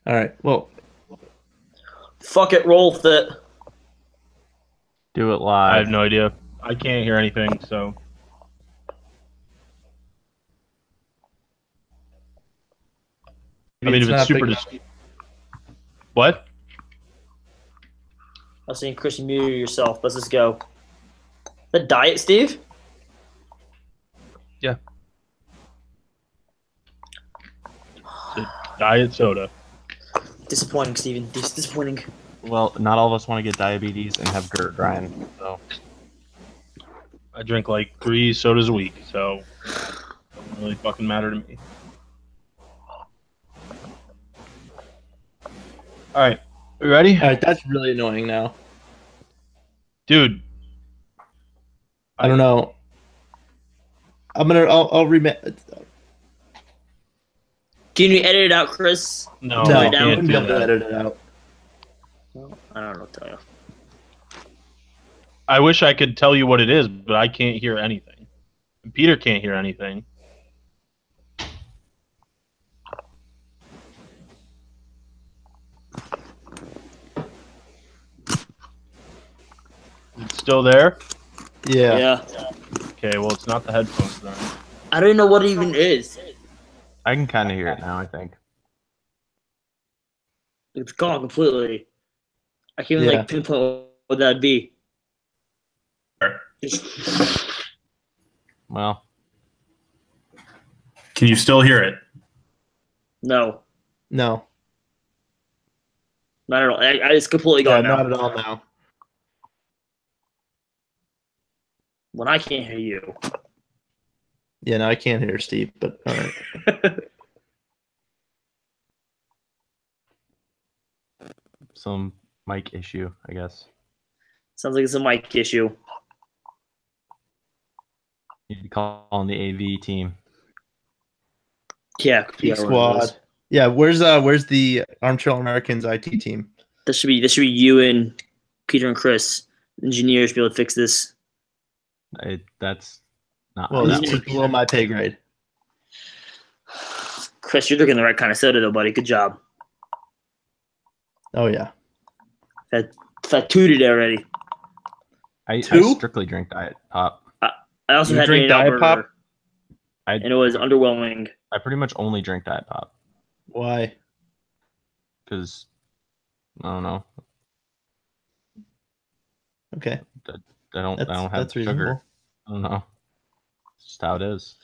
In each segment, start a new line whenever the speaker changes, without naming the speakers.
All right. Well,
Fuck it, roll with it.
Do it
I have
live.
no idea. I can't hear anything, so I
maybe
mean, if
it's
it's
not
super
big.
dis what?
I was saying, Chris, you muted yourself. Let's just go. The diet, Steve?
Yeah. It's a diet soda.
Disappointing, Steven. Disappointing.
Well, not all of us want to get diabetes and have GERD, Ryan. So
I drink like 3 sodas a week, so it doesn't really fucking matter to me. All right, you ready,
All right, that's really annoying now.
dude?
I don't know. I'll remit.
Can you edit it out, Chris?
No,
No,
I
I
down?
can't
wouldn't be
do
able to
that.
edit it out.
I don't know what to tell you.
I wish I could tell you what it is, but I can't hear anything. And Peter can't hear anything. It's still there?
Yeah.
Yeah.
Okay, well, it's not the headphones then.
I don't even know what it even is.
I can kind of hear it now, I think.
It's gone completely. I can't even
Yeah.
like pinpoint what that'd be.
Well,
Can you still hear it?
No,
No.
not at all. It's completely
Yeah,
gone now.
not at all now.
When I can't hear you.
Yeah, no, I can't hear Steve, but all right.
some mic issue, I guess.
Sounds like it's a mic issue.
You'd be calling the AV team.
Yeah,
Geek
what it
Squad.
is.
Yeah, where's the Armchair Americans IT team?
This should be you and Peter and Chris, engineers, to be able to fix this.
That's not
Well,
how
this
that
is
works.
below my pay grade.
Chris, you're drinking the right kind of soda, though, buddy. Good job.
Oh yeah.
I tooted already.
I
Two?
strictly drink Diet Pop.
I also
You
had
drink
an In-N-Out
Diet Pop?
burger,
I
and it was underwhelming.
I pretty much only drink Diet Pop
Why?
because I don't know.
Okay.
I don't have
That's
sugar.
reasonable.
I don't know. It's just how it is.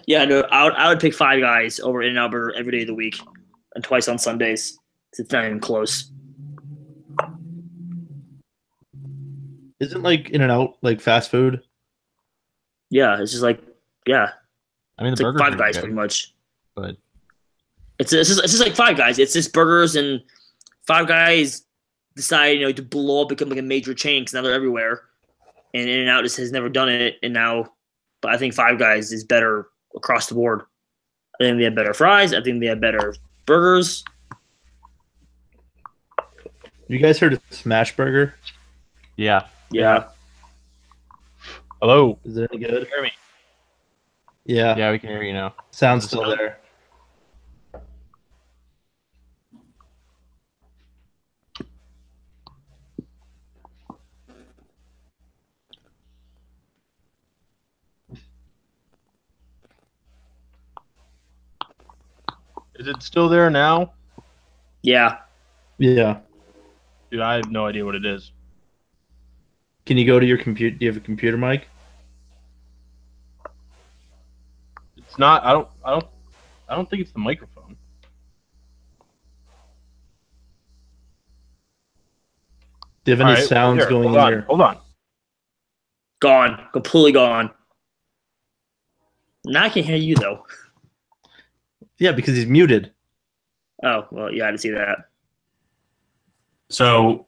Yeah, no, I would pick Five Guys over In-N-Out burger every day of the week, and twice on Sundays. It's not even close.
Isn't like In and Out like fast food?
Yeah, it's just like yeah,
I mean,
it's
the
like
burgers
Five
are
Guys
good,
pretty much.
but
It's just like Five Guys. It's just burgers, and Five Guys decide to blow up, become like a major chain because now they're everywhere. And In-N-Out just has never done it, and now, but I think Five Guys is better across the board. I think they have better fries. I think they have better burgers.
You guys heard of Smash Burger?
yeah,
Yeah,
Hello?
Is it any good?
Hear me?
Yeah.
yeah, we can hear you now.
Sounds still there.
Is it still there now?
yeah.
Yeah.
Dude, I have no idea what it is.
Can you go to your computer? Do you have a computer mic?
It's not. I don't think it's the microphone.
Do you have
All
any
right,
sounds
here,
going
hold
in
on,
here?
Hold on.
Gone, completely gone. Now I can hear you though.
Yeah, because he's muted.
Oh well, yeah, I didn't see that.
So,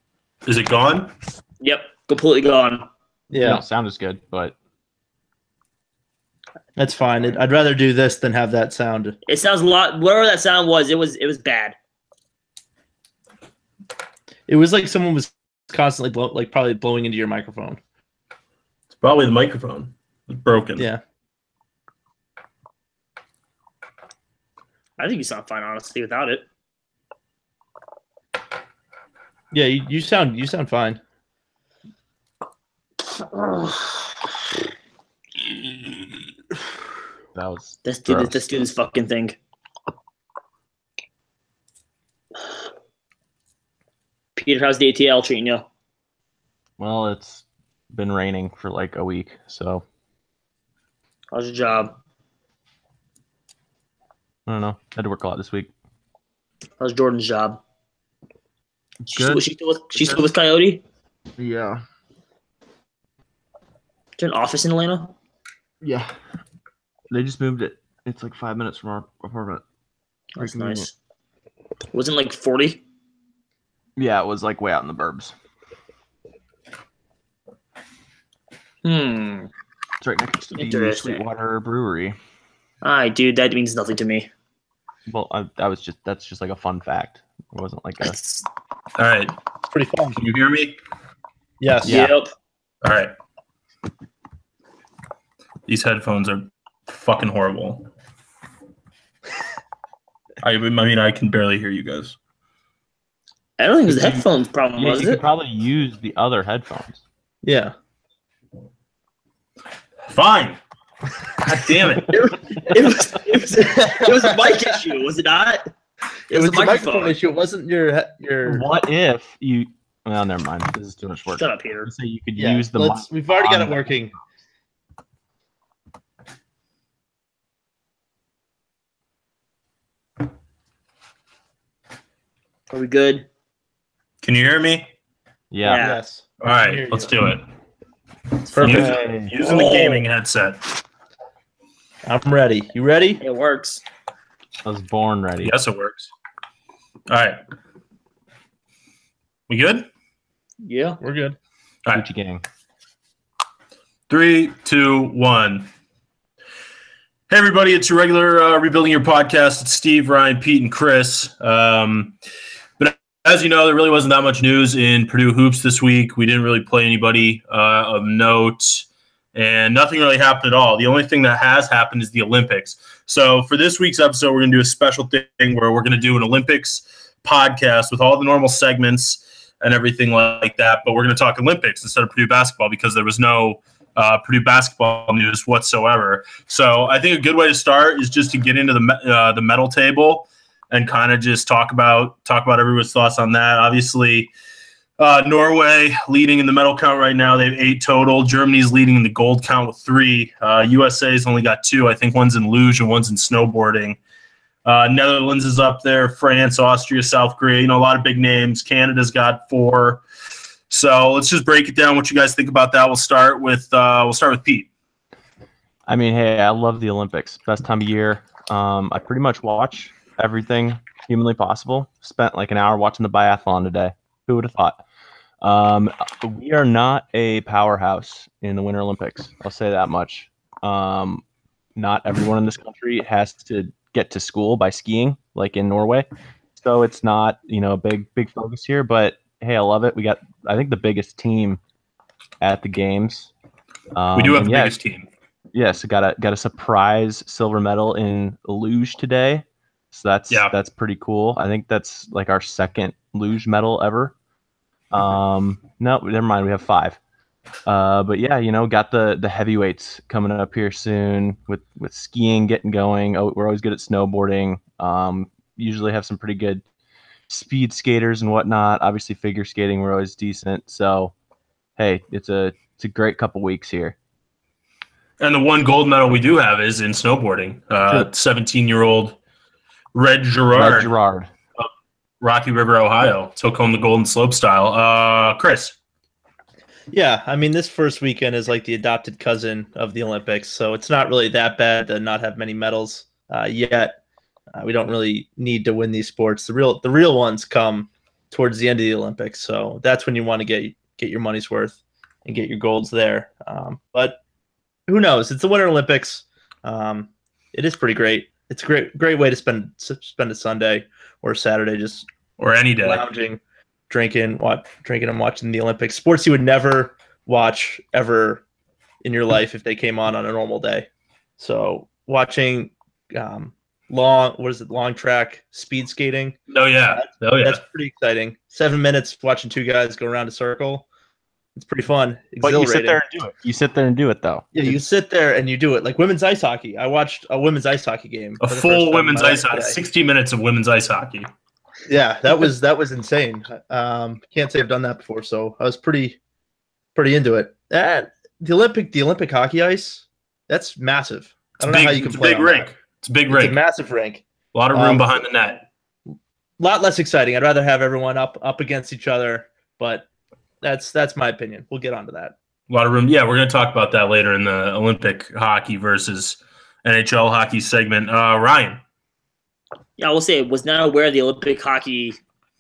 is it gone?
Yep, completely gone.
You
Yeah,
don't sound as good, but
that's fine. I'd rather do this than have that sound.
It sounds a lot. Whatever that sound was, it was bad.
It was like someone was constantly probably blowing into your microphone.
It's probably the microphone. It's broken.
Yeah.
I think you sound fine, honestly, without it.
Yeah, you sound fine.
That was
Let's
gross.
do this fucking thing. Peter, how's the ATL treating you?
Well, it's been raining for like a week, so
How's your job?
I don't know. Had to work a lot this week.
How's Jordan's job?
Good.
She's still with Coyote?
Yeah.
Is there an office in Atlanta?
Yeah. They just moved it. It's like 5 minutes from our apartment.
That's
Pretty
nice. Wasn't like 40?
Yeah, it was like way out in the burbs. It's right next to the
Interesting.
Sweetwater Brewery.
Alright, dude, that means nothing to me.
Well, that's just like a fun fact. It wasn't like a.
That's,
All right.
It's pretty fun.
Can you hear me?
Yes.
Yeah.
Yep.
All right. These headphones are fucking horrible. I mean, I can barely hear you guys.
I don't think it was the headphones problem,
Yeah,
was
you could
it?
probably use the other headphones.
Yeah.
Fine. God damn it.
It was a mic issue, was it not?
It was
a
the microphone issue. It wasn't your.
What if you? Well, never mind. This is too much work.
Shut up, Peter.
So you could
Yeah,
use the. mic
we've already got
on
it working.
Are we good?
Can you hear me?
Yeah.
Yeah.
Yes.
All right, let's do it.
Perfect.
Using the gaming headset.
I'm ready. You ready?
It works.
I was born ready.
Yes, it works. All right. We good?
Yeah.
We're good.
All right.
Gucci gang.
3, 2, 1. Hey, everybody. It's your regular Rebuilding Your Podcast. It's Steve, Ryan, Pete, and Chris. But as you know, there really wasn't that much news in Purdue Hoops this week. We didn't really play anybody of note, and nothing really happened at all. The only thing that has happened is the Olympics. So for this week's episode, we're going to do a special thing where we're going to do an Olympics podcast with all the normal segments and everything like that. But we're going to talk Olympics instead of Purdue basketball because there was no Purdue basketball news whatsoever. So I think a good way to start is just to get into the medal table and kind of just talk about everyone's thoughts on that. Obviously, Norway leading in the medal count right now. They have 8 total. Germany's leading in the gold count with 3. USA's only got 2. I think one's in luge and one's in snowboarding. Netherlands is up there. France, Austria, South Korea. A lot of big names. Canada's got 4. So let's just break it down. What you guys think about that? We'll start with Pete.
I mean, hey, I love the Olympics. Best time of year. I pretty much watch everything humanly possible. Spent like an hour watching the biathlon today. Who would have thought? We are not a powerhouse in the Winter Olympics. I'll say that much. Not everyone in this country has to get to school by skiing, like in Norway. So it's not, a big focus here. But hey, I love it. We got, I think, the biggest team at the games.
We do have the biggest team.
Yes, got a surprise silver medal in luge today. So that's pretty cool. I think that's like our second luge medal ever. No, never mind. We have 5. But yeah, got the heavyweights coming up here soon with skiing getting going. Oh, we're always good at snowboarding. Usually have some pretty good speed skaters and whatnot. Obviously, figure skating we're always decent. So hey, it's a great couple weeks here.
And the one gold medal we do have is in snowboarding. 17-year-old Red Gerard. Rocky River, Ohio. Took home the Golden Slope style. Chris.
Yeah, I mean, this first weekend is like the adopted cousin of the Olympics, so it's not really that bad to not have many medals yet. We don't really need to win these sports. The real ones come towards the end of the Olympics, so that's when you want to get your money's worth and get your golds there. But who knows? It's the Winter Olympics. It is pretty great. It's a great way to spend a Sunday or a Saturday, just
or any day
lounging, drinking and watching the Olympics. Sports you would never watch ever in your life if they came on a normal day. So watching long track speed skating.
Oh yeah.
That's pretty exciting. 7 minutes watching two guys go around a circle. It's pretty fun.
But you sit there and do it. You sit there and do it, though.
Yeah, you sit there and you do it. Like women's ice hockey. I watched a women's ice hockey game.
A full women's ice hockey. 60 minutes of women's ice hockey.
Yeah, that was insane. Can't say I've done that before, so I was pretty into it. And the Olympic hockey ice, that's massive. I don't know how you can play.
It's a big rink. It's a big rink.
It's a massive rink.
A lot of room behind the net.
A lot less exciting. I'd rather have everyone up against each other, but that's my opinion. We'll get onto that.
A lot of room. Yeah, we're going to talk about that later in the Olympic hockey versus NHL hockey segment. Ryan.
Yeah, I will say, was not aware the Olympic hockey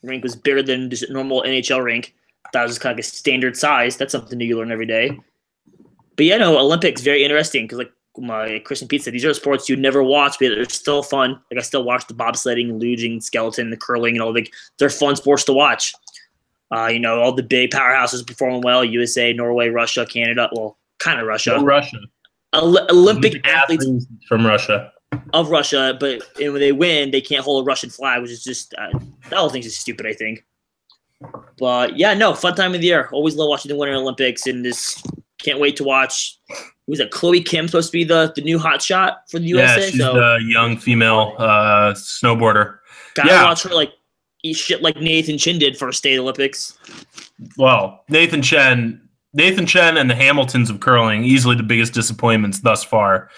rink was bigger than just a normal NHL rink. That was just kind of a standard size. That's something new you learn every day. But yeah, no, Olympics, very interesting because like Chris and Pete said, these are sports you never watch, but they're still fun. Like I still watch the bobsledding, luging, skeleton, the curling, and all they're fun sports to watch. All the big powerhouses performing well: USA, Norway, Russia, Canada. Well, kind of Russia.
No Russia.
Olympic athletes
from Russia.
Of Russia, but when they win, they can't hold a Russian flag, which is just that whole thing's just stupid, I think. But yeah, no, fun time of the year. Always love watching the Winter Olympics, and just can't wait to watch. Was it Chloe Kim supposed to be the new hot shot for the USA?
Yeah, she's the young female snowboarder.
Gotta watch her eat shit like Nathan Chen did for a state Olympics.
Well, Nathan Chen and the Hamiltons of curling, easily the biggest disappointments thus far.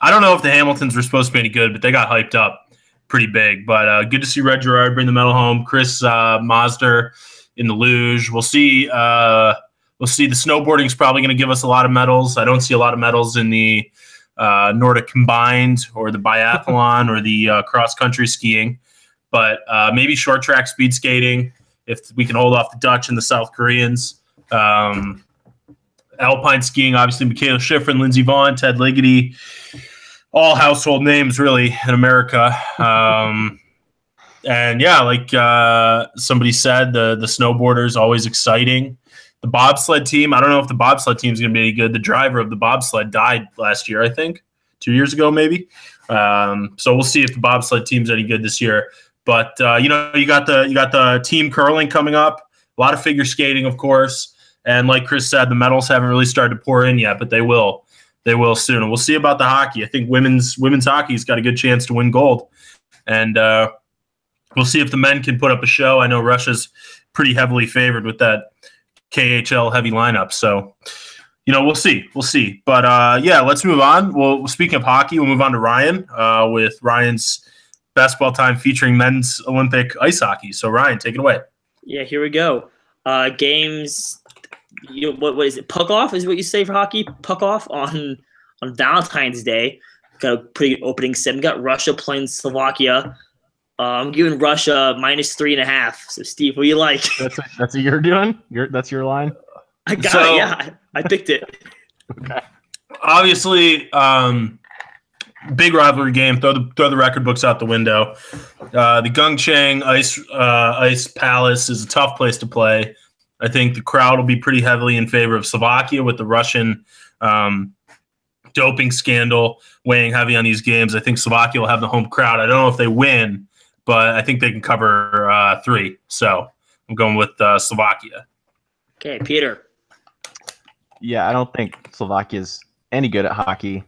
I don't know if the Hamiltons were supposed to be any good, but they got hyped up pretty big. But good to see Red Gerard bring the medal home. Chris Mazder in the luge. We'll see. The snowboarding is probably going to give us a lot of medals. I don't see a lot of medals in the Nordic combined or the biathlon or the cross-country skiing. But maybe short track speed skating, if we can hold off the Dutch and the South Koreans. Alpine skiing, obviously, Michaela Schifrin, Lindsey Vonn, Ted Ligety, all household names, really, in America. And, yeah, like somebody said, the snowboarders, always exciting. The bobsled team, I don't know if the bobsled team is going to be any good. The driver of the bobsled died last year, I think, 2 years ago maybe. So we'll see if the bobsled team's any good this year. But, you got the team curling coming up, a lot of figure skating, of course. And like Chris said, the medals haven't really started to pour in yet, but they will. They will soon. And we'll see about the hockey. I think women's hockey's got a good chance to win gold. And we'll see if the men can put up a show. I know Russia's pretty heavily favored with that KHL heavy lineup. So, we'll see. We'll see. But, yeah, let's move on. Well, speaking of hockey, we'll move on to Ryan with Ryan's basketball time featuring men's Olympic ice hockey. So, Ryan, take it away.
Yeah, here we go. Games... what is it? Puck off is what you say for hockey. Puck off on Valentine's Day. Got a pretty good opening set. We got Russia playing Slovakia. I'm giving Russia -3.5. So Steve, what do you like?
That's what you're doing. That's your line.
I got it. Yeah, I picked it.
Okay.
Obviously, big rivalry game. Throw the record books out the window. The Gyeongchang Ice Palace is a tough place to play. I think the crowd will be pretty heavily in favor of Slovakia with the Russian doping scandal weighing heavy on these games. I think Slovakia will have the home crowd. I don't know if they win, but I think they can cover 3. So I'm going with Slovakia.
Okay, Peter.
Yeah, I don't think Slovakia's any good at hockey,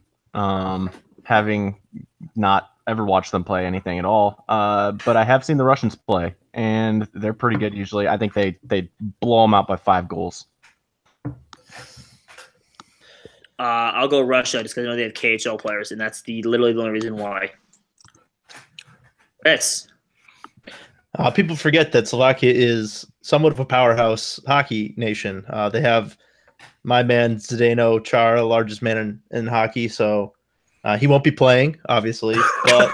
having not ever watched them play anything at all. But I have seen the Russians play, and they're pretty good usually. I think they blow them out by 5 goals.
I'll go Russia just because I know they have KHL players, and that's literally the only reason why. Yes.
People forget that Slovakia is somewhat of a powerhouse hockey nation. They have my man Zdeno Chara, largest man in hockey, so he won't be playing, obviously, but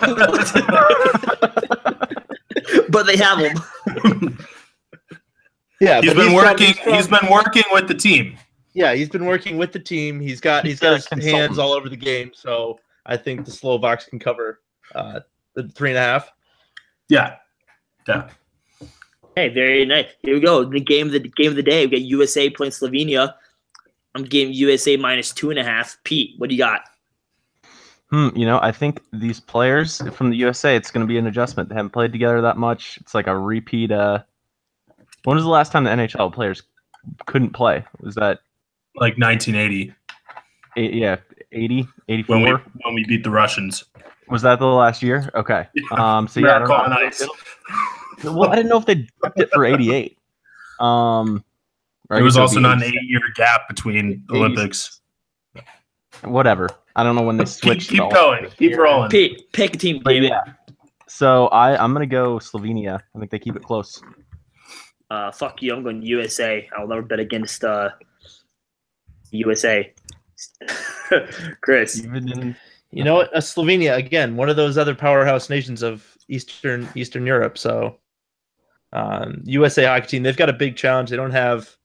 but they have him.
Yeah, he's been working with the team.
Yeah, he's been working with the team. He's got his hands all over the game, so I think the Slovaks can cover the 3.5.
Yeah.
Hey, very nice. Here we go. The game of the day. We got USA playing Slovenia. I'm giving USA -2.5. Pete, what do you got?
I think these players from the USA, it's going to be an adjustment. They haven't played together that much. It's like a repeat. When was the last time the NHL players couldn't play? Was that
like 1980?
80, 84?
When we beat the Russians.
Was that the last year? Okay. So yeah, I don't know. Well, I didn't know if they kept it for 88.
It was also not an 8-year gap between Olympics.
Whatever. I don't know when they switched.
Keep going. Keep rolling.
Pick a team, baby.
Yeah. So I'm gonna go Slovenia. I think they keep it close.
Fuck you. I'm going USA. I'll never bet against USA. Chris.
You know what? Slovenia, again, one of those other powerhouse nations of Eastern Europe. So USA hockey team, they've got a big challenge. They don't have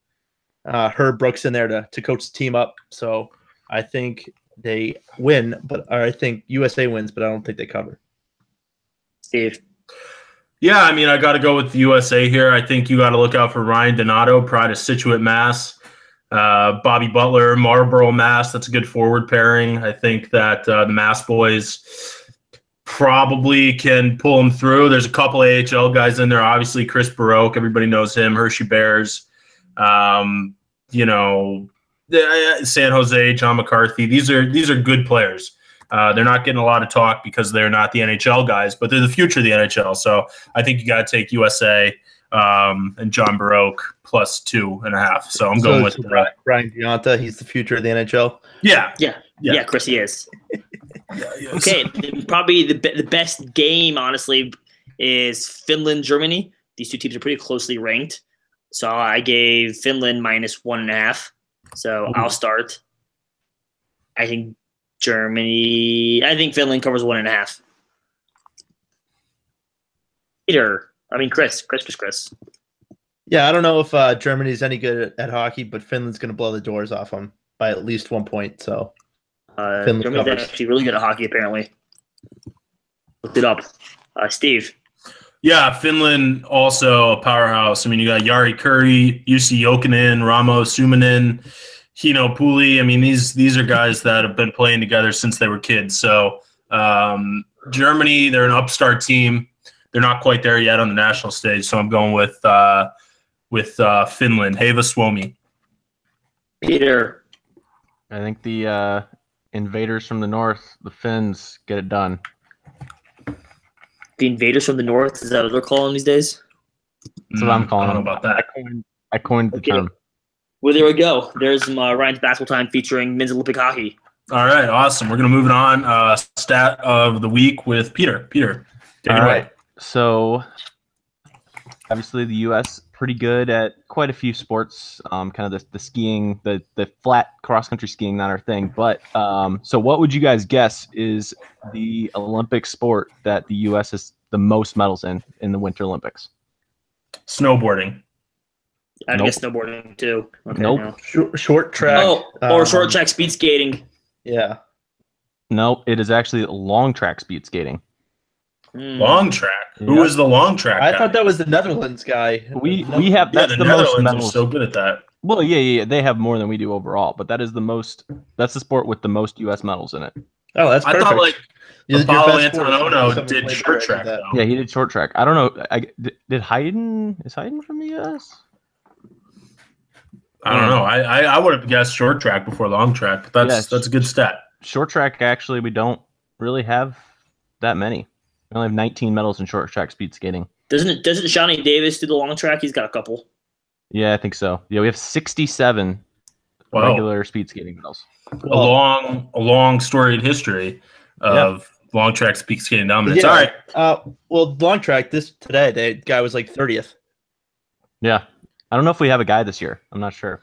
Herb Brooks in there to coach the team up. So I think they win, or I think USA wins, but I don't think they cover.
Steve.
Yeah, I mean, I got to go with the USA here. I think you got to look out for Ryan Donato, Pride of Scituate, Mass. Bobby Butler, Marlborough, Mass. That's a good forward pairing. I think that the Mass boys probably can pull them through. There's a couple AHL guys in there. Obviously, Chris Baroque. Everybody knows him. Hershey Bears. San Jose, John McCarthy. These are good players. They're not getting a lot of talk because they're not the NHL guys, but they're the future of the NHL. So I think you got to take USA and John Baroque plus 2.5. So I'm going with
Brian Gionta. He's the future of the NHL.
Yeah,
Chris, he is.
Yeah.
Okay, probably the best game, honestly, is Finland, Germany. These two teams are pretty closely ranked. So I gave Finland -1.5. So I'll start. I think Finland covers 1.5. Chris.
Yeah, I don't know if Germany's any good at hockey, but Finland's going to blow the doors off them by at least 1 point. So
Germany's actually really good at hockey, apparently. Looked it up. Steve.
Yeah, Finland also a powerhouse. I mean, you got Jari Kurri, Jussi Jokinen, Ramo Suminen, Hino Puli. I mean, these are guys that have been playing together since they were kids. So Germany, they're an upstart team. They're not quite there yet on the national stage. So I'm going with Finland. Heva Suomi.
Peter.
I think the invaders from the north, the Finns, get it done.
The invaders from the north, is that what they're calling these days?
That's what I'm calling
I don't know about that.
I coined the term.
Well, there we go. There's Ryan's Basketball Time featuring men's Olympic hockey.
All right, awesome. We're going to move it on. Stat of the week with Peter. Peter, take it away.
So, obviously, the U.S. pretty good at quite a few sports. Kind of the skiing, the flat cross-country skiing, not our thing. But so what would you guys guess is the Olympic sport that the U.S. has the most medals in the Winter Olympics?
Snowboarding.
I'd guess snowboarding, too. Okay,
nope.
No.
Short track.
Or short track speed skating.
Yeah.
No, it is actually long track speed skating.
Long track. Who is the long track guy?
I thought that was the Netherlands guy.
We have that's the most medals.
Are so good at that.
Well, yeah, they have more than we do overall, but that is the most. That's the sport with the most U.S. medals in it.
Oh, that's perfect.
I thought Apollo Antonono did short track. Though.
Yeah, he did short track. I don't know. Did Hayden? Is Hayden from the U.S.?
I don't know. I would have guessed short track before long track, but that's a good stat.
Short track, actually, we don't really have that many. We only have 19 medals in short track speed skating.
Doesn't Shawnee Davis do the long track? He's got a couple.
Yeah, I think so. Yeah, we have 67 regular speed skating medals.
A long storied history of long track speed skating dominance. All right.
Well, long track today, the guy was like 30th.
Yeah. I don't know if we have a guy this year. I'm not sure.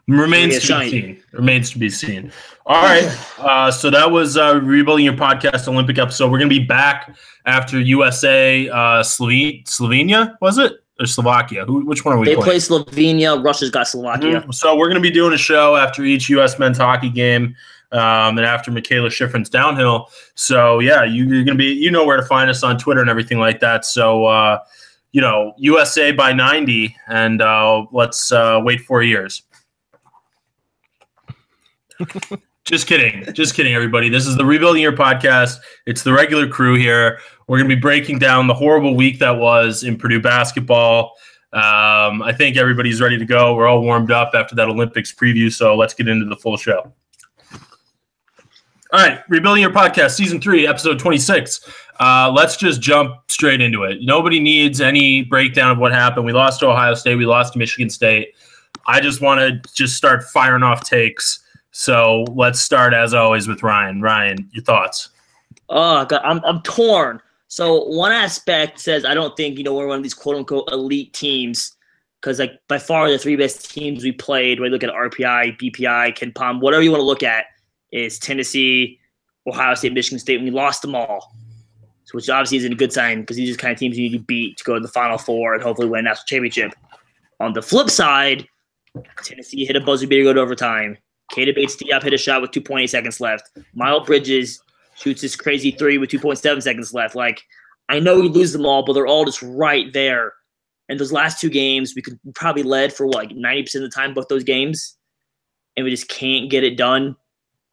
Remains to be seen. All right. So that was Rebuilding Your Podcast Olympic episode. We're going to be back after USA Slovenia, was it? Or Slovakia? Which one are we playing?
They play Slovenia. Russia's got Slovakia.
Mm-hmm. So we're going to be doing a show after each U.S. men's hockey game and after Michaela Schifrin's downhill. So, yeah, you're going to be – where to find us on Twitter and everything like that. So, USA by 90, and let's wait 4 years. Just kidding. Just kidding, everybody. This is the Rebuilding Your Podcast. It's the regular crew here. We're going to be breaking down the horrible week that was in Purdue basketball. I think everybody's ready to go. We're all warmed up after that Olympics preview, so let's get into the full show. All right, Rebuilding Your Podcast, Season 3, Episode 26. Let's just jump straight into it. Nobody needs any breakdown of what happened. We lost to Ohio State. We lost to Michigan State. I just want to just start firing off takes. So let's start, as always, with Ryan. Ryan, your thoughts?
Oh, God, I'm torn. So one aspect says I don't think, we're one of these quote-unquote elite teams because, by far the three best teams we played, when you look at RPI, BPI, KenPom, whatever you want to look at, is Tennessee, Ohio State, Michigan State, and we lost them all, which obviously isn't a good sign because these are the kind of teams you need to beat to go to the Final Four and hopefully win a national championship. On the flip side, Tennessee hit a buzzer beater to go to overtime. Keita Bates-Diop hit a shot with 2.8 seconds left. Miles Bridges shoots this crazy three with 2.7 seconds left. I know we lose them all, but they're all just right there. And those last two games, we probably led for 90% of the time, both those games, and we just can't get it done.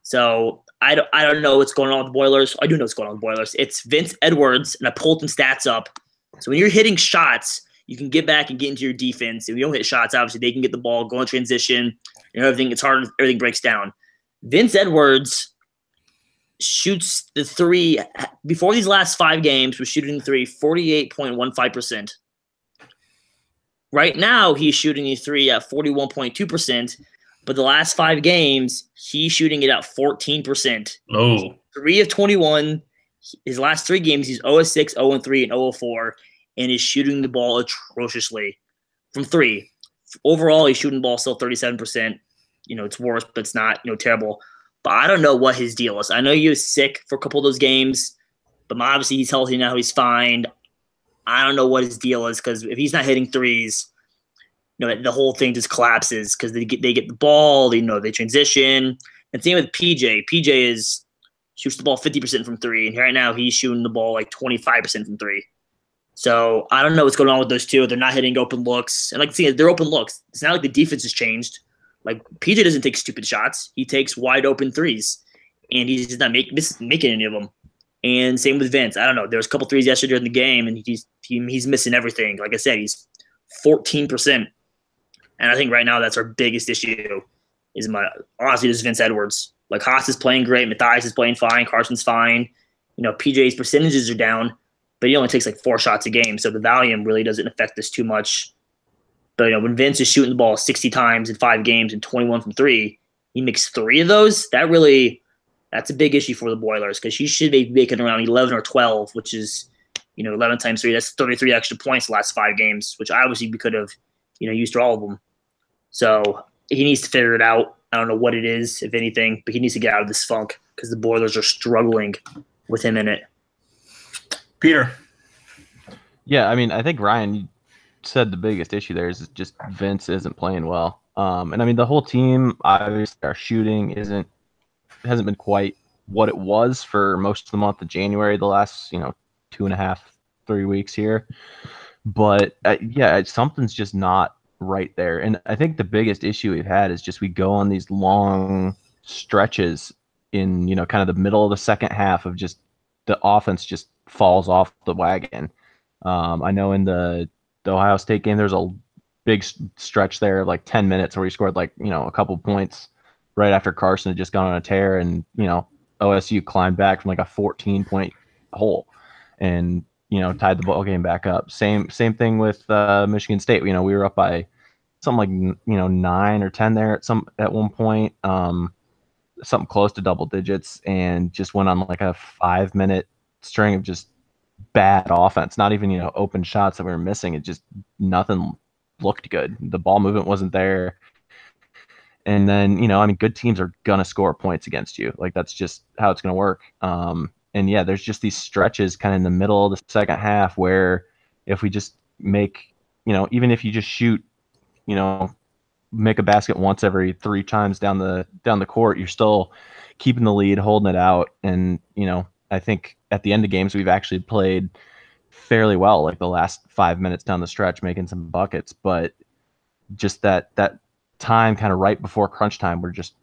So I don't know what's going on with the Boilers. I do know what's going on with the Boilers. It's Vince Edwards, and I pulled some stats up. So when you're hitting shots, you can get back and get into your defense. If you don't hit shots, obviously they can get the ball, go in transition, everything. It's hard. Everything breaks down. Vince Edwards shoots the three before these last 5 games. Was shooting the three 48.15%. Right now, he's shooting the three at 41.2%. But the last 5 games, he's shooting it at 14%.
Oh,
3 of 21. His last 3 games, he's 0-6, 0-3, and 0-4, and is shooting the ball atrociously from 3. Overall, he's shooting the ball still 37%. It's worse, but it's not, terrible. But I don't know what his deal is. I know he was sick for a couple of those games, but obviously he's healthy now. He's fine. I don't know what his deal is because if he's not hitting threes, the whole thing just collapses because they get the ball, they transition. And same with PJ. PJ shoots the ball 50% from 3, and right now he's shooting the ball 25% from 3. So I don't know what's going on with those two. They're not hitting open looks, and they're open looks. It's not like the defense has changed. PJ doesn't take stupid shots; he takes wide open threes, and he's just not making any of them. And same with Vince. I don't know. There was a couple threes yesterday in the game, and he's missing everything. Like I said, he's 14%. And I think right now that's our biggest issue honestly, is Vince Edwards. Haas is playing great. Matthias is playing fine. Carson's fine. PJ's percentages are down, but he only takes 4 shots a game. So the volume really doesn't affect us too much. But, when Vince is shooting the ball 60 times in 5 games and 21 from 3, he makes 3 of those. That's a big issue for the Boilers because he should be making around 11 or 12, which is, 11 times 3. That's 33 extra points the last 5 games, which obviously we could have, used for all of them. So he needs to figure it out. I don't know what it is, if anything, but he needs to get out of this funk because the Boilers are struggling with him in it.
Peter.
Yeah, I think Ryan said the biggest issue there is just Vince isn't playing well. And the whole team, obviously, our shooting hasn't been quite what it was for most of the month of January, the last 2.5, 3 weeks here. But something's just not right there. And I think the biggest issue we've had is just we go on these long stretches in, kind of the middle of the second half of just the offense just falls off the wagon. I know in the Ohio State game, there's a big stretch there of 10 minutes where he scored a couple points right after Carson had just gone on a tear, and, OSU climbed back from a 14-point hole and, tied the ball game back up. Same thing with Michigan State. We were up by something 9 or 10 there at one point, something close to double digits, and just went on a 5-minute string of just bad offense. Not even open shots that we were missing. It just nothing looked good. The ball movement wasn't there. And then good teams are gonna score points against you. That's just how it's gonna work. And yeah, there's just these stretches kind of in the middle of the second half where if we just make, even if you just shoot, make a basket once every 3 times down the court, you're still keeping the lead, holding it out. And, I think at the end of games, we've actually played fairly well, the last 5 minutes down the stretch, making some buckets. But just that time kind of right before crunch time, we're just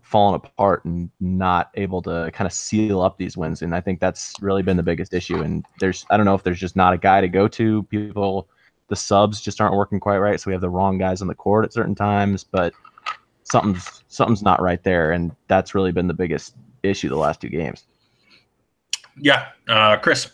fallen apart and not able to kind of seal up these wins. And I think that's really been the biggest issue. And I don't know if there's just not a guy to go to. The subs just aren't working quite right. So we have the wrong guys on the court at certain times, but something's not right there. And that's really been the biggest issue the last 2 games.
Yeah. Chris.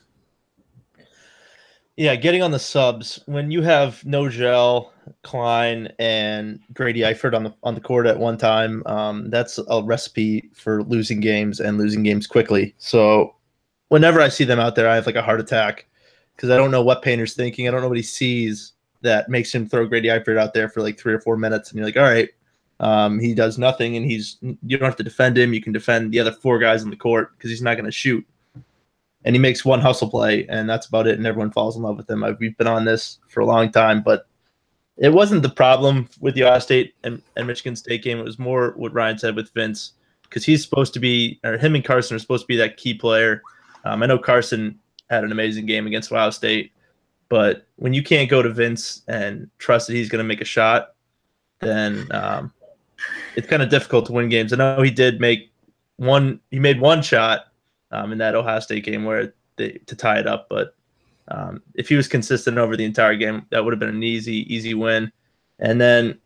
Yeah, getting on the subs when you have Nogel, Klein, and Grady Eifert on the court at one time, that's a recipe for losing games and losing games quickly. So whenever I see them out there, I have like a heart attack because I don't know what Painter's thinking. I don't know what he sees that makes him throw Grady Eifert out there for like 3 or 4 minutes, and you're like, all right, he does nothing, and you don't have to defend him. You can defend the other 4 guys on the court because he's not going to shoot. And he makes one hustle play, and that's about it, and everyone falls in love with him. We've been on this for a long time, but it wasn't the problem with the Ohio State and Michigan State game. It was more what Ryan said with Vince, because he's supposed to be, or him and Carson are supposed to be that key player. I know Carson had an amazing game against Ohio State, but when you can't go to Vince and trust that he's going to make a shot, then it's kind of difficult to win games. I know he did make one. He made one shot in that Ohio State game to tie it up, but if he was consistent over the entire game, that would have been an easy win. And then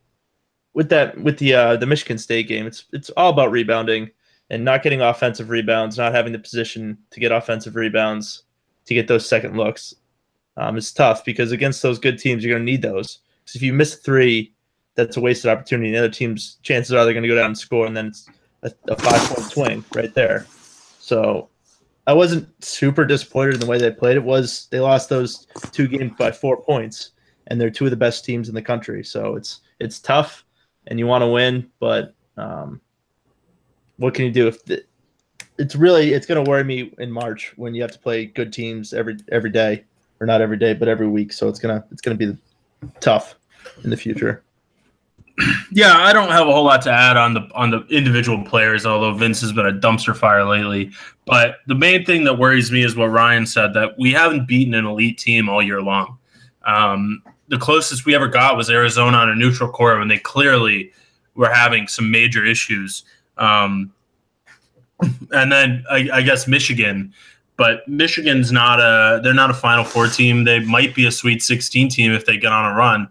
with the Michigan State game, it's all about rebounding and not getting offensive rebounds, not having the position to get offensive rebounds to get those second looks. It's tough because against those good teams, you're going to need those. Because if you miss 3, that's a wasted opportunity. The other team's chances are they're going to go down and score, and then it's a 5-point swing right there. So I wasn't super disappointed in the way they played. They lost those 2 games by 4 points, and they're 2 of the best teams in the country. So it's tough, and you want to win, but what can you do? It's going to worry me in March when you have to play good teams every day, or not every day, but every week. So it's gonna be tough in the future.
Yeah, I don't have a whole lot to add on the individual players, although Vince has been a dumpster fire lately. But the main thing that worries me is what Ryan said, that we haven't beaten an elite team all year long. The closest we ever got was Arizona on a neutral court when they clearly were having some major issues. And then I guess Michigan, but Michigan's they're not a Final Four team. They might be a Sweet 16 team if they get on a run,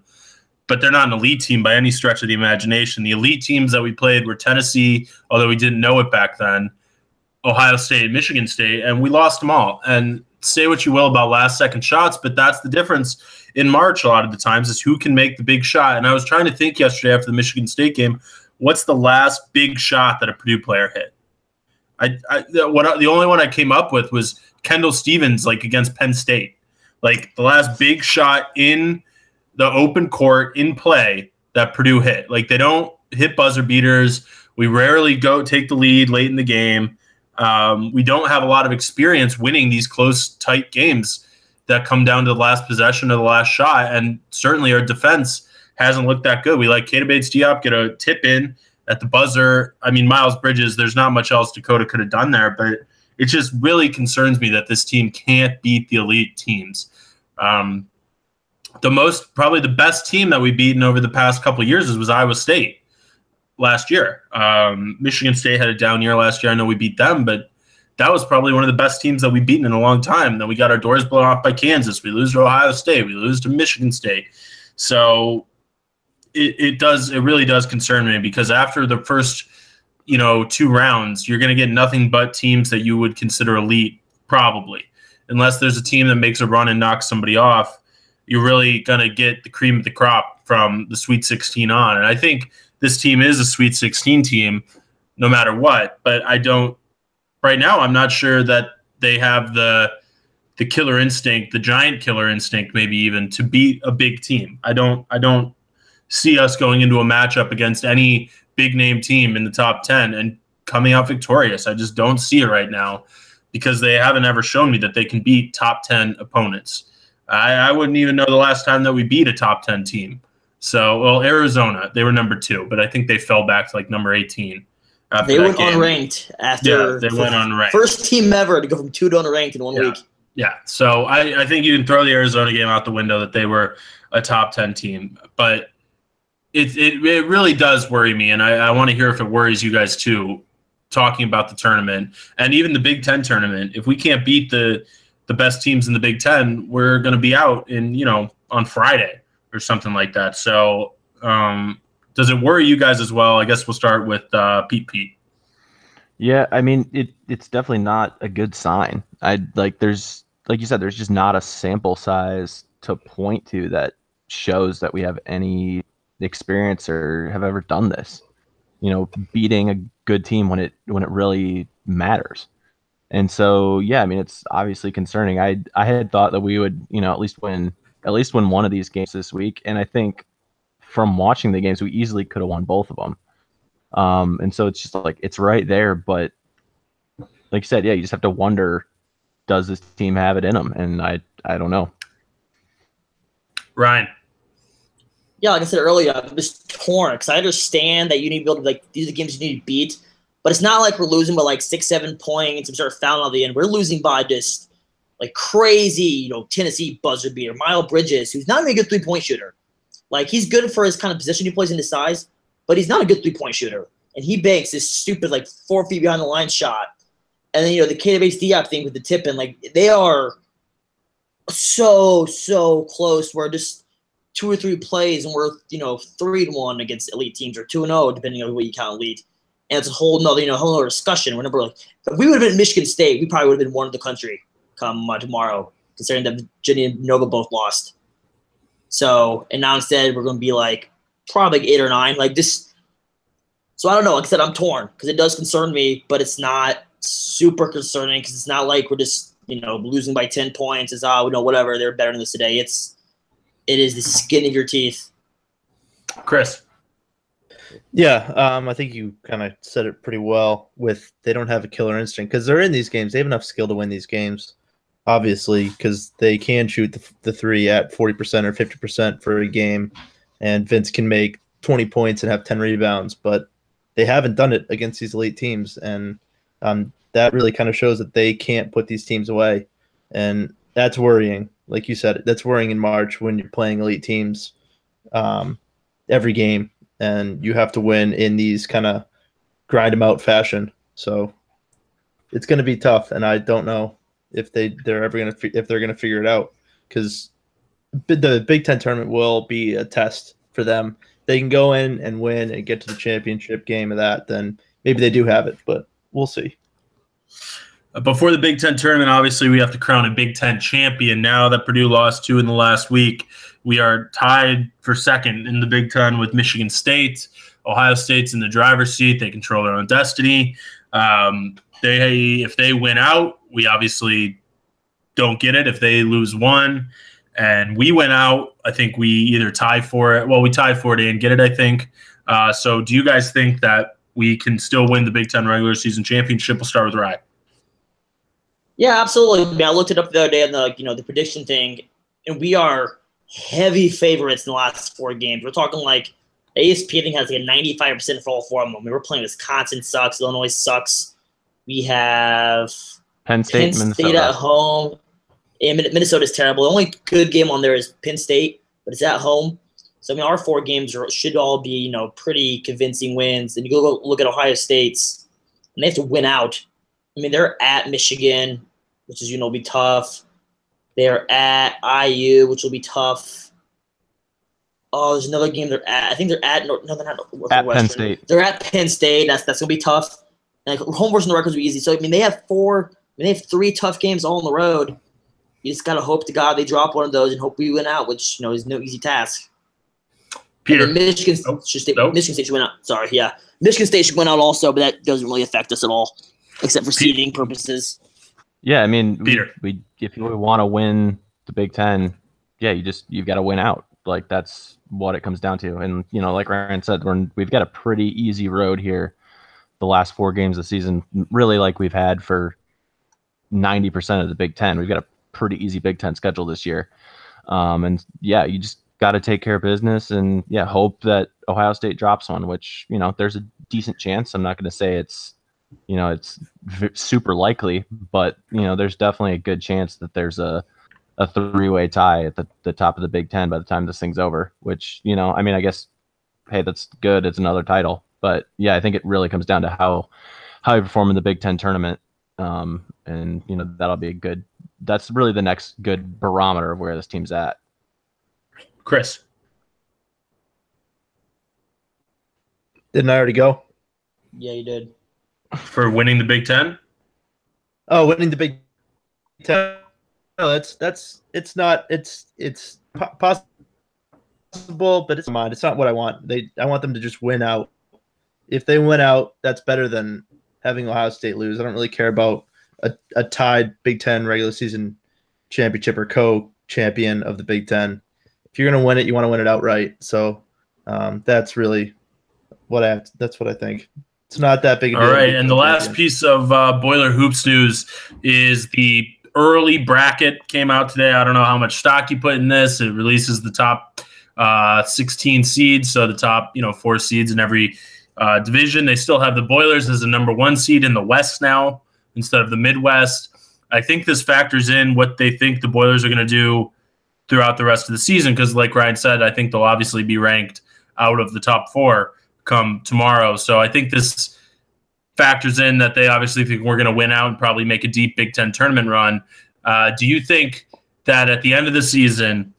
but they're not an elite team by any stretch of the imagination. The elite teams that we played were Tennessee, although we didn't know it back then, Ohio State, Michigan State, and we lost them all. And say what you will about last-second shots, but that's the difference in March a lot of the times is who can make the big shot. And I was trying to think yesterday after the Michigan State game, what's the last big shot that a Purdue player hit? The only one I came up with was Kendall Stevens, like against Penn State. Like the last big shot in the open court in play that Purdue hit. Like they don't hit buzzer beaters. We rarely take the lead late in the game. We don't have a lot of experience winning these close, tight games that come down to the last possession or the last shot. And certainly our defense hasn't looked that good. We let Keita Bates-Diop get a tip in at the buzzer. I mean, Miles Bridges, there's not much else Dakota could have done there, but it just really concerns me that this team can't beat the elite teams. Probably the best team that we've beaten over the past couple of years was Iowa State last year. Michigan State had a down year last year. I know we beat them, but that was probably one of the best teams that we've beaten in a long time. Then we got our doors blown off by Kansas. We lose to Ohio State. We lose to Michigan State. So it really does concern me because after the first, 2 rounds, you're going to get nothing but teams that you would consider elite, probably, unless there's a team that makes a run and knocks somebody off. You're really going to get the cream of the crop from the Sweet 16 on. And I think this team is a Sweet 16 team no matter what. But right now, I'm not sure that they have the killer instinct, the giant killer instinct, maybe even to beat a big team. I don't see us going into a matchup against any big name team in the top 10 and coming out victorious. I just don't see it right now because they haven't ever shown me that they can beat top 10 opponents. I wouldn't even know the last time that we beat a top 10 team. So, Arizona, they were number 2, but I think they fell back to like number 18.
They went unranked after.
Yeah, they went unranked.
First team ever to go from 2 to unranked in 1 week.
Yeah, so I think you can throw the Arizona game out the window that they were a top 10 team. But it really does worry me, and I want to hear if it worries you guys too. Talking about the tournament and even the Big Ten tournament, if we can't beat the best teams in the Big Ten, we're going to be out on Friday or something like that. So does it worry you guys as well? I guess we'll start with Pete.
Yeah, I mean, it's definitely not a good sign. There's, like you said, there's just not a sample size to point to that shows that we have any experience or have ever done this. Beating a good team when it really matters. And so, yeah, I mean, it's obviously concerning. I had thought that we would, at least win one of these games this week. And I think from watching the games, we easily could have won both of them. And so it's just like, it's right there. But like you said, yeah, you just have to wonder, does this team have it in them? And I don't know.
Ryan.
Yeah, like I said earlier, I'm just torn because I understand that you need to be able to, these are the games you need to beat. But it's not like we're losing by 6-7 points and sort of fouling at the end. We're losing by just crazy, Tennessee buzzer beater. Miles Bridges, who's not even a good 3-point shooter. He's good for his kind of position he plays in his size, but he's not a good 3-point shooter. And he banks this stupid 4 feet behind the line shot. And then, the K-Base Diop thing with the tip-in, they are so close. We're just 2 or 3 plays and we're, 3-1 against elite teams or 2-0, depending on what you count elite. And it's a whole nother discussion. Remember, if we would have been at Michigan State, we probably would have been one of the country come tomorrow, considering that Virginia and Nova both lost. So, and now instead we're going to be probably 8 or 9, this. So I don't know. Like I said, I'm torn because it does concern me, but it's not super concerning because it's not like we're just losing by 10 points. It's whatever, they're better than this today. It is the skin of your teeth.
Chris.
Yeah, I think you kind of said it pretty well with they don't have a killer instinct because they're in these games. They have enough skill to win these games, obviously, because they can shoot the three at 40% or 50% for a game, and Vince can make 20 points and have 10 rebounds, but they haven't done it against these elite teams, and that really kind of shows that they can't put these teams away, and that's worrying. Like you said, that's worrying in March when you're playing elite teams every game. And you have to win in these kind of grind them out fashion. So it's going to be tough, and I don't know if they're ever going to figure it out because the Big Ten tournament will be a test for them. They can go in and win and get to the championship game of that, then maybe they do have it, but we'll see.
Before the Big Ten tournament, obviously, we have to crown a Big Ten champion. Now that Purdue lost 2 in the last week, we are tied for second in the Big Ten with Michigan State. Ohio State's in the driver's seat. They control their own destiny. If they win out, we obviously don't get it. If they lose 1 and we win out, I think we either tie for it. Well, we tie for it and get it, I think. So do you guys think that we can still win the Big Ten regular season championship? We'll start with Ryan.
Yeah, absolutely. I mean, I looked it up the other day on the prediction thing, and we are heavy favorites in the last 4 games. We're talking ESPN has a 95% for all 4 of them. I mean, we're playing Wisconsin sucks, Illinois sucks. We have
Penn State
at home. And Minnesota's terrible. The only good game on there is Penn State, but it's at home. So I mean, our 4 games should all be pretty convincing wins. And you go look at Ohio State's, and they have to win out. I mean, they're at Michigan, which is, will be tough. They're at IU, which will be tough. Oh, there's another game they're at. I think they're at – no, they're not
at Penn State.
They're at Penn State. That's going to be tough. And home versus the records will be easy. So, I mean, they have 3 tough games all on the road. You just got to hope to God they drop one of those and hope we win out, which, is no easy task.
Peter.
Michigan State should win out. Sorry, yeah. Michigan State should win out also, but that doesn't really affect us at all. Except for seeding purposes.
Yeah, I mean,
Peter.
If you want to win the Big Ten, yeah, you've got to win out. That's what it comes down to. And like Ryan said, we've got a pretty easy road here. The last 4 games of the season, really, like we've had for 90% of the Big Ten. We've got a pretty easy Big Ten schedule this year. And yeah, you just got to take care of business and hope that Ohio State drops one. Which there's a decent chance. I'm not going to say it's super likely, but there's definitely a good chance that there's a 3-way tie at the top of the Big Ten by the time this thing's over, which I mean, I guess hey, that's good. It's another title. But yeah, I think it really comes down to how you perform in the Big Ten tournament. And that'll be that's really the next good barometer of where this team's at.
Chris.
Didn't I already go?
Yeah, you did.
For winning the Big Ten?
Oh, winning the Big Ten. No, it's possible, but it's not what I want. I want them to just win out. If they win out, that's better than having Ohio State lose. I don't really care about a tied Big Ten regular season championship or co-champion of the Big Ten. If you're going to win it, you want to win it outright. So that's really that's what I think. It's not that big a deal.
All right, and the last piece of Boiler Hoops news is the early bracket came out today. I don't know how much stock you put in this. It releases the top 16 seeds, so the top 4 seeds in every division. They still have the Boilers as the number 1 seed in the West now instead of the Midwest. I think this factors in what they think the Boilers are going to do throughout the rest of the season because, like Ryan said, I think they'll obviously be ranked out of the top 4 come tomorrow. So I think this factors in that they obviously think we're going to win out and probably make a deep Big Ten tournament run. Do you think that at the end of the season,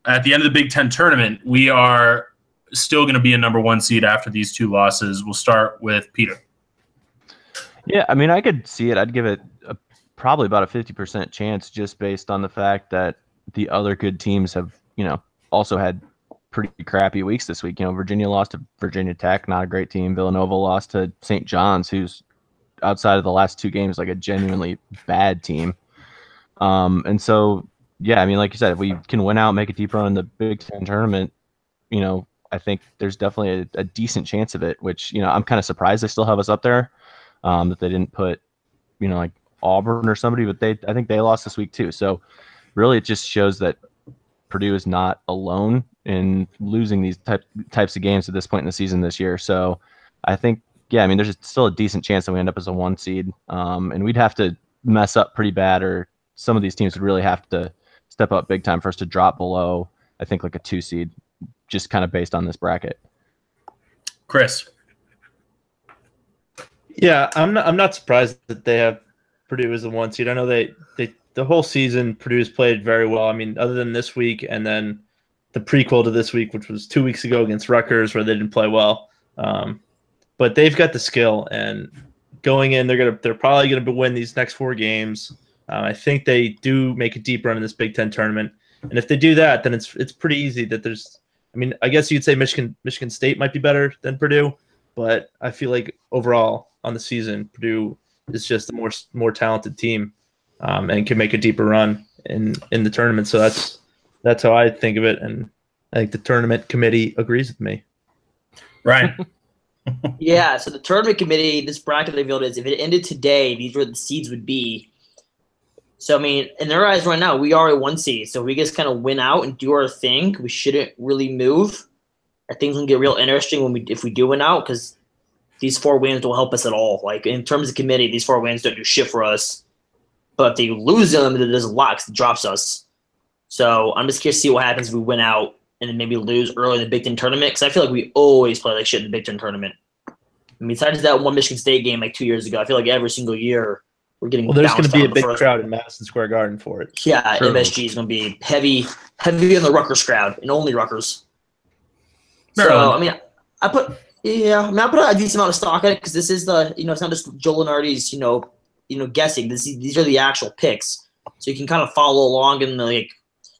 at the end of the Big Ten tournament, we are still going to be a number 1 seed after these 2 losses? We'll start with Peter.
Yeah, I mean, I could see it. I'd give it probably about a 50% chance just based on the fact that the other good teams have, also had pretty crappy weeks this week. Virginia lost to Virginia Tech, not a great team. Villanova lost to St. John's, who's outside of the last 2 games like a genuinely bad team. And so, yeah, I mean, like you said, if we can win out, make a deep run in the Big Ten tournament, I think there's definitely a decent chance of it, which, I'm kind of surprised they still have us up there, that they didn't put, like Auburn or somebody, but I think they lost this week too. So really it just shows that Purdue is not alone in losing these types of games at this point in the season this year. So I think, yeah, I mean, there's still a decent chance that we end up as a 1 seed. And we'd have to mess up pretty bad, or some of these teams would really have to step up big time for us to drop below, I think, like a 2 seed, just kind of based on this bracket.
Chris.
Yeah, I'm not surprised that they have Purdue as a 1 seed. I know they the whole season Purdue's played very well. I mean, other than this week and then the prequel to this week, which was 2 weeks ago against Rutgers, where they didn't play well. But they've got the skill, and going in, they're probably gonna win these next 4 games. I think they do make a deep run in this Big Ten tournament, and if they do that, then it's pretty easy that there's. I mean, I guess you'd say Michigan State might be better than Purdue, but I feel like overall on the season, Purdue is just a more talented team, and can make a deeper run in the tournament. So that's how I think of it, and I think the tournament committee agrees with me.
Right.
Yeah, so the tournament committee, this bracket they revealed is if it ended today, these were the seeds would be. So, I mean, in their eyes right now, we are a 1 seed. So if we just kind of win out and do our thing, we shouldn't really move. I think it's going to get real interesting if we do win out, because these 4 wins don't help us at all. Like, in terms of committee, these 4 wins don't do shit for us. But if they lose them, it does a lot because it drops us. So I'm just curious to see what happens if we win out and then maybe lose early in the Big Ten tournament, because I feel like we always play like shit in the Big Ten tournament. I mean, besides that one Michigan State game like 2 years ago, I feel like every single year we're getting.
Well, there's going to be a big crowd in Madison Square Garden for it.
Yeah, true. MSG is going to be heavy on the Rutgers crowd, and only Rutgers. So I mean, I put a decent amount of stock in it, because this is it's not just Joe Lunardi's guessing. These are the actual picks, so you can kind of follow along and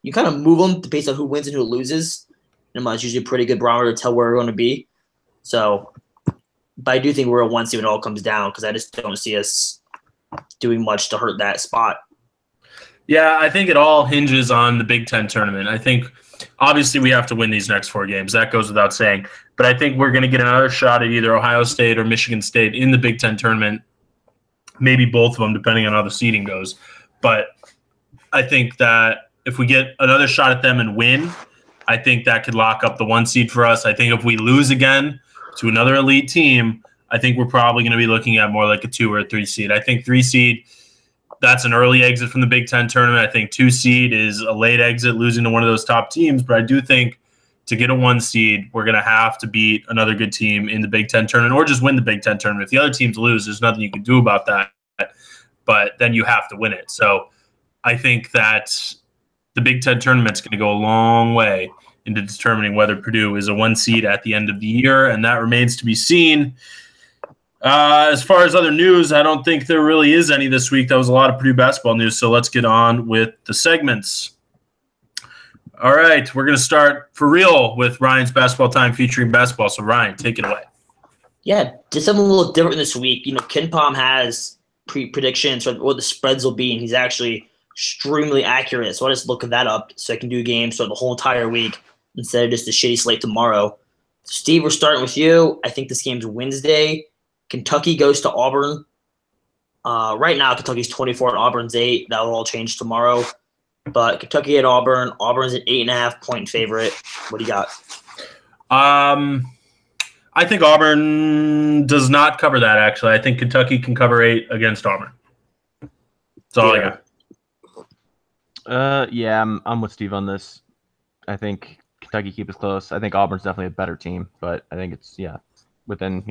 you kind of move them based on who wins and who loses. And it's usually a pretty good barometer to tell where we're going to be. So, but I do think we're a 1 seed when it all comes down, because I just don't see us doing much to hurt that spot.
Yeah, I think it all hinges on the Big Ten tournament. I think obviously we have to win these next 4 games. That goes without saying. But I think we're going to get another shot at either Ohio State or Michigan State in the Big Ten tournament. Maybe both of them, depending on how the seeding goes. But I think that if we get another shot at them and win, I think that could lock up the 1 seed for us. I think if we lose again to another elite team, I think we're probably going to be looking at more like a 2 or a 3 seed. I think 3 seed, that's an early exit from the Big Ten tournament. I think 2 seed is a late exit, losing to one of those top teams. But I do think to get a 1 seed, we're going to have to beat another good team in the Big Ten tournament or just win the Big Ten tournament. If the other teams lose, there's nothing you can do about that, but then you have to win it. So I think that the Big Ten tournament's going to go a long way into determining whether Purdue is a 1 seed at the end of the year, and that remains to be seen. As far as other news, I don't think there really is any this week. That was a lot of Purdue basketball news, so let's get on with the segments. All right, we're going to start for real with Ryan's Basketball Time featuring basketball. So, Ryan, take it away.
Yeah, did something a little different this week. KenPom has predictions for what the spreads will be, and he's actually extremely accurate. So I just look that up so I can do games for the whole entire week instead of just a shitty slate tomorrow. Steve, we're starting with you. I think this game's Wednesday. Kentucky goes to Auburn. Right now, Kentucky's 24 and Auburn's 8. That will all change tomorrow. But Kentucky at Auburn. Auburn's an 8.5-point favorite. What do you got?
I think Auburn does not cover that, actually. I think Kentucky can cover 8 against Auburn. That's all I
got. Yeah, I'm with Steve on this. I think Kentucky keeps it close. I think Auburn's definitely a better team, but I think it's, within,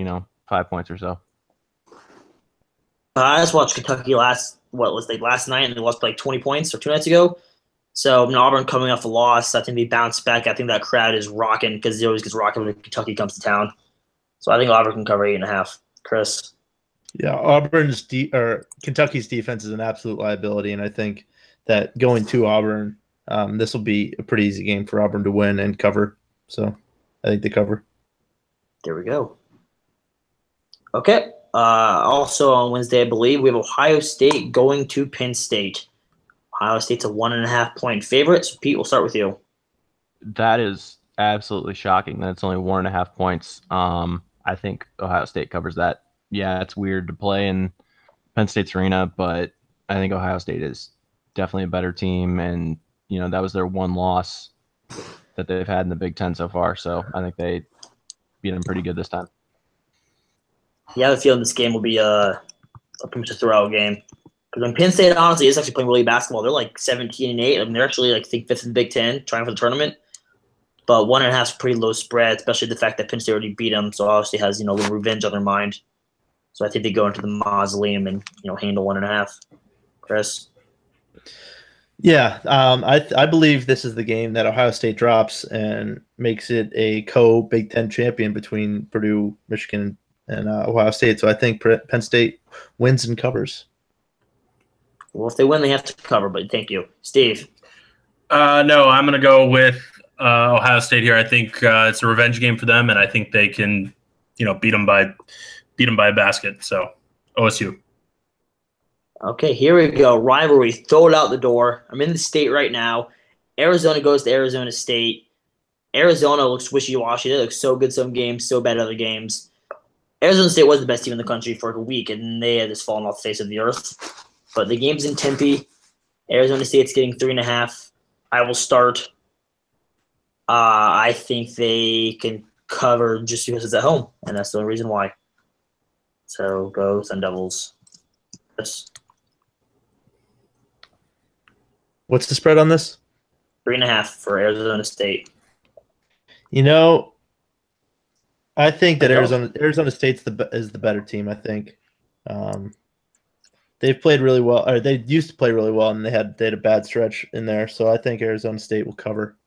5 points or so.
I just watched Kentucky last night, and they lost by like 20 points or 2 nights ago. So Auburn coming off a loss, I think they bounced back. I think that crowd is rocking because it always gets rocking when Kentucky comes to town. So I think Auburn can cover 8.5. Chris?
Yeah, Kentucky's defense is an absolute liability, and I think that going to Auburn, this will be a pretty easy game for Auburn to win and cover. So I think they cover.
There we go. Okay. Also on Wednesday, I believe, we have Ohio State going to Penn State. Ohio State's a 1.5-point favorite. So, Pete, we'll start with you.
That is absolutely shocking that it's only 1.5 points. I think Ohio State covers that. Yeah, it's weird to play in Penn State's arena, but I think Ohio State is definitely a better team, and that was their one loss that they've had in the Big Ten so far. So I think they beat them pretty good this time.
Yeah, I have a feeling this game will be pretty much a throw-out game. Because when Penn State, honestly, is actually playing really basketball. They're like 17-8. I mean, they're actually, I think, 5th in the Big Ten, trying for the tournament. But 1.5 is a pretty low spread, especially the fact that Penn State already beat them. So obviously has, a little revenge on their mind. So I think they go into the mausoleum and, handle 1.5. Chris?
Yeah, I believe this is the game that Ohio State drops and makes it a co-Big Ten champion between Purdue, Michigan, and Ohio State. So I think Penn State wins and covers.
Well, if they win, they have to cover, but thank you. Steve?
No, I'm going to go with Ohio State here. I think it's a revenge game for them, and I think they can, beat them by a basket. So OSU.
Okay, here we go. Rivalry. Throw it out the door. I'm in the state right now. Arizona goes to Arizona State. Arizona looks wishy-washy. They look so good some games, so bad other games. Arizona State was the best team in the country for a week, and they had just fallen off the face of the earth. But the game's in Tempe. Arizona State's getting 3.5. I will start. I think they can cover just because it's at home, and that's the only reason why. So go Sun Devils. Yes.
What's the spread on this?
3.5 for Arizona State.
I think that Arizona State's is the better team. I think they've played really well, or they used to play really well, and they had a bad stretch in there. So I think Arizona State will cover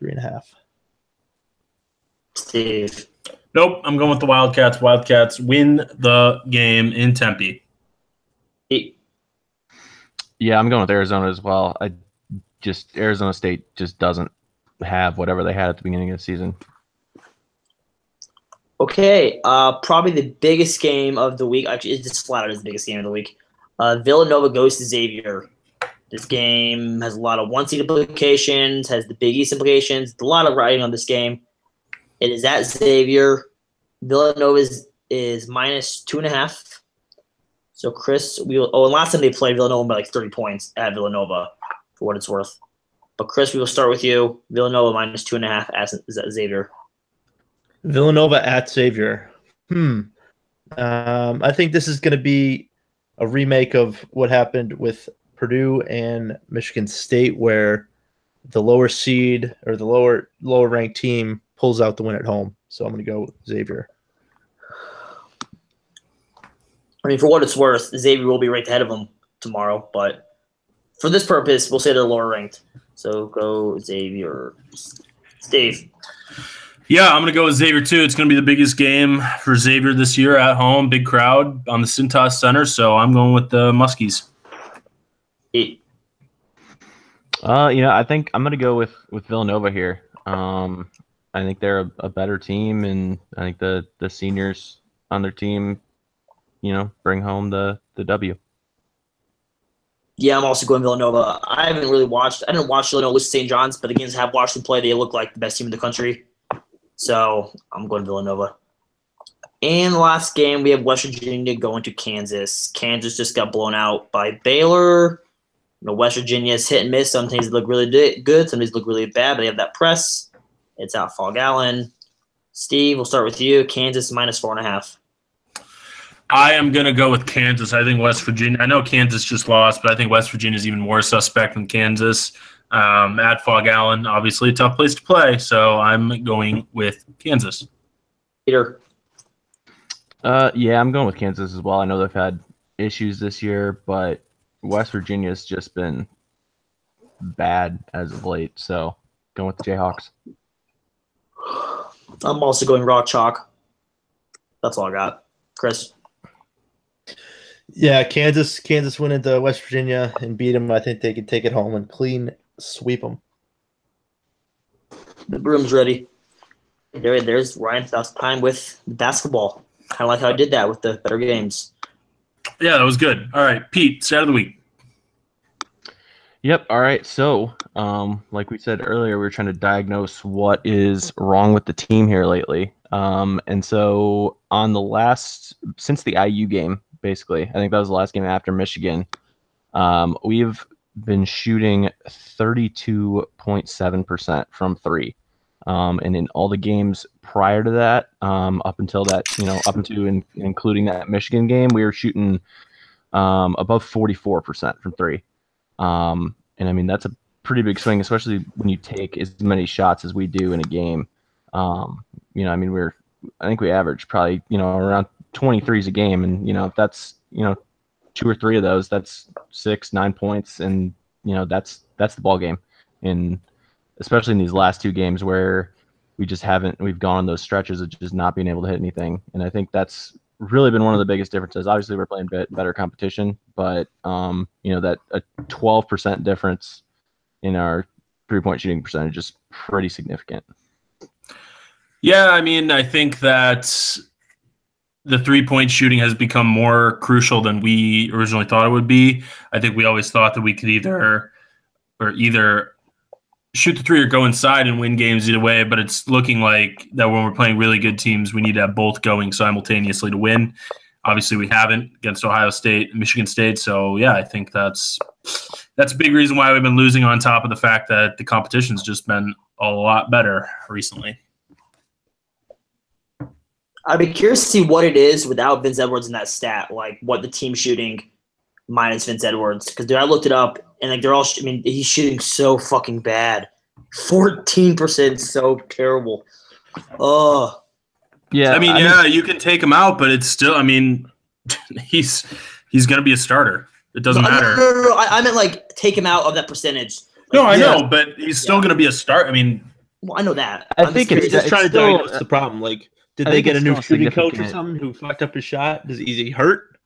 3.5.
Steve.
Nope, I'm going with the Wildcats. Wildcats win the game in Tempe.
Yeah, I'm going with Arizona as well. Arizona State just doesn't have whatever they had at the beginning of the season.
Okay, probably the biggest game of the week. Actually, it's just flat out is the biggest game of the week. Villanova goes to Xavier. This game has a lot of one-seed implications, has the Big East implications, a lot of writing on this game. It is at Xavier. Villanova is minus 2.5. So, Chris, and last time they played Villanova by like 30 points at Villanova, for what it's worth. But, Chris, we will start with you. Villanova minus 2.5 is at Xavier.
Villanova at Xavier. I think this is going to be a remake of what happened with Purdue and Michigan State, where the lower seed or the lower ranked team pulls out the win at home. So I'm going to go with Xavier.
I mean, for what it's worth, Xavier will be right ahead of them tomorrow. But for this purpose, we'll say they're lower ranked. So go Xavier. Steve.
Yeah, I'm going to go with Xavier too. It's going to be the biggest game for Xavier this year at home. Big crowd on the Cintas Center. So I'm going with the Muskies.
I think I'm going to go with Villanova here. I think they're a better team, and I think the seniors on their team, bring home the W.
Yeah, I'm also going Villanova. I didn't watch Villanova with St. John's, but the games I have watched them play, they look like the best team in the country. So I'm going Villanova. And the last game, we have West Virginia going to Kansas. Kansas just got blown out by Baylor. West Virginia is hit and miss. Some things look really good, some things look really bad, but they have that press. It's out Fog Allen. Steve, we'll start with you. Kansas -4.5.
I am going to go with Kansas. I think West Virginia – I know Kansas just lost, but I think West Virginia is even more suspect than Kansas. At Fog Allen, obviously a tough place to play, so I'm going with Kansas.
Peter?
Yeah, I'm going with Kansas as well. I know they've had issues this year, but West Virginia's just been bad as of late, so going with the Jayhawks.
I'm also going raw chalk. That's all I got. Chris?
Yeah, Kansas went into West Virginia and beat them. I think they could take it home and clean sweep them.
The broom's ready. There's Ryan last time with basketball. Kind of like how I did that with the better games.
Yeah, that was good. All right, Pete, stat of the week.
Yep. All right. So, like we said earlier, we were trying to diagnose what is wrong with the team here lately. And so since the IU game, basically, I think that was the last game after Michigan, we've been shooting 32.7% from three. And in all the games prior to that, up until including that Michigan game, we were shooting above 44% from three. And I mean, that's a pretty big swing, especially when you take as many shots as we do in a game. I think we average probably, around 23s a game. And, if that's, 2 or 3 of those, that's 6-9 points. And, that's the ball game. And especially in these last 2 games where we've gone on those stretches of just not being able to hit anything. And I think that's really been one of the biggest differences. Obviously, we're playing better competition, but that a 12% difference in our 3-point shooting percentage is pretty significant.
Yeah, I mean, I think that the 3-point shooting has become more crucial than we originally thought it would be. I think we always thought that we could either shoot the 3 or go inside and win games either way, but it's looking like that when we're playing really good teams, we need to have both going simultaneously to win. Obviously, we haven't against Ohio State and Michigan State. So, yeah, I think that's a big reason why we've been losing, on top of the fact that the competition's just been a lot better recently.
I'd be curious to see what it is without Vince Edwards in that stat, like what the team shooting minus Vince Edwards. Because, dude, I looked it up, and they're all – he's shooting so fucking bad. 14%, so terrible. Oh.
Yeah, you can take him out, but it's still – he's going to be a starter. It doesn't matter.
No. I meant, take him out of that percentage.
No, I know, but he's still going to be a starter.
Well, I know that.
I think it's
just trying to diagnose the problem. Did they get a new shooting coach or something who fucked up his shot? Is he hurt?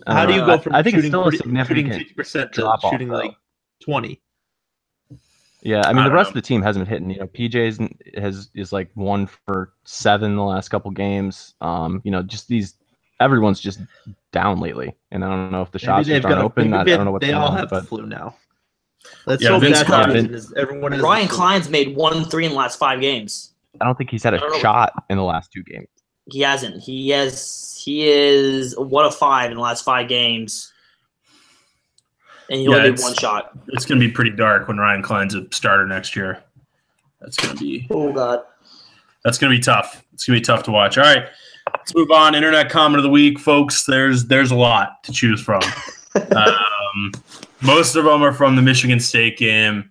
How do you go from shooting 50% to shooting 20?
Yeah, the rest of the team hasn't been hitting. PJ is 1 for 7 the last couple games. Everyone's just down lately, and I don't know if the shots aren't open. I don't know what's
going on. They all have the flu now. Let's hope that happens. Everyone has
Ryan Klein's made 1-3 in the last 5 games.
I don't think he's had a shot in the last 2 games.
He hasn't. He is 1 of 5 in the last 5 games. And he only did 1 shot.
It's going to be pretty dark when Ryan Klein's a starter next year. That's going to be –
oh, God.
That's going to be tough. It's going to be tough to watch. All right, let's move on. Internet comment of the week, folks. There's a lot to choose from. Most of them are from the Michigan State game.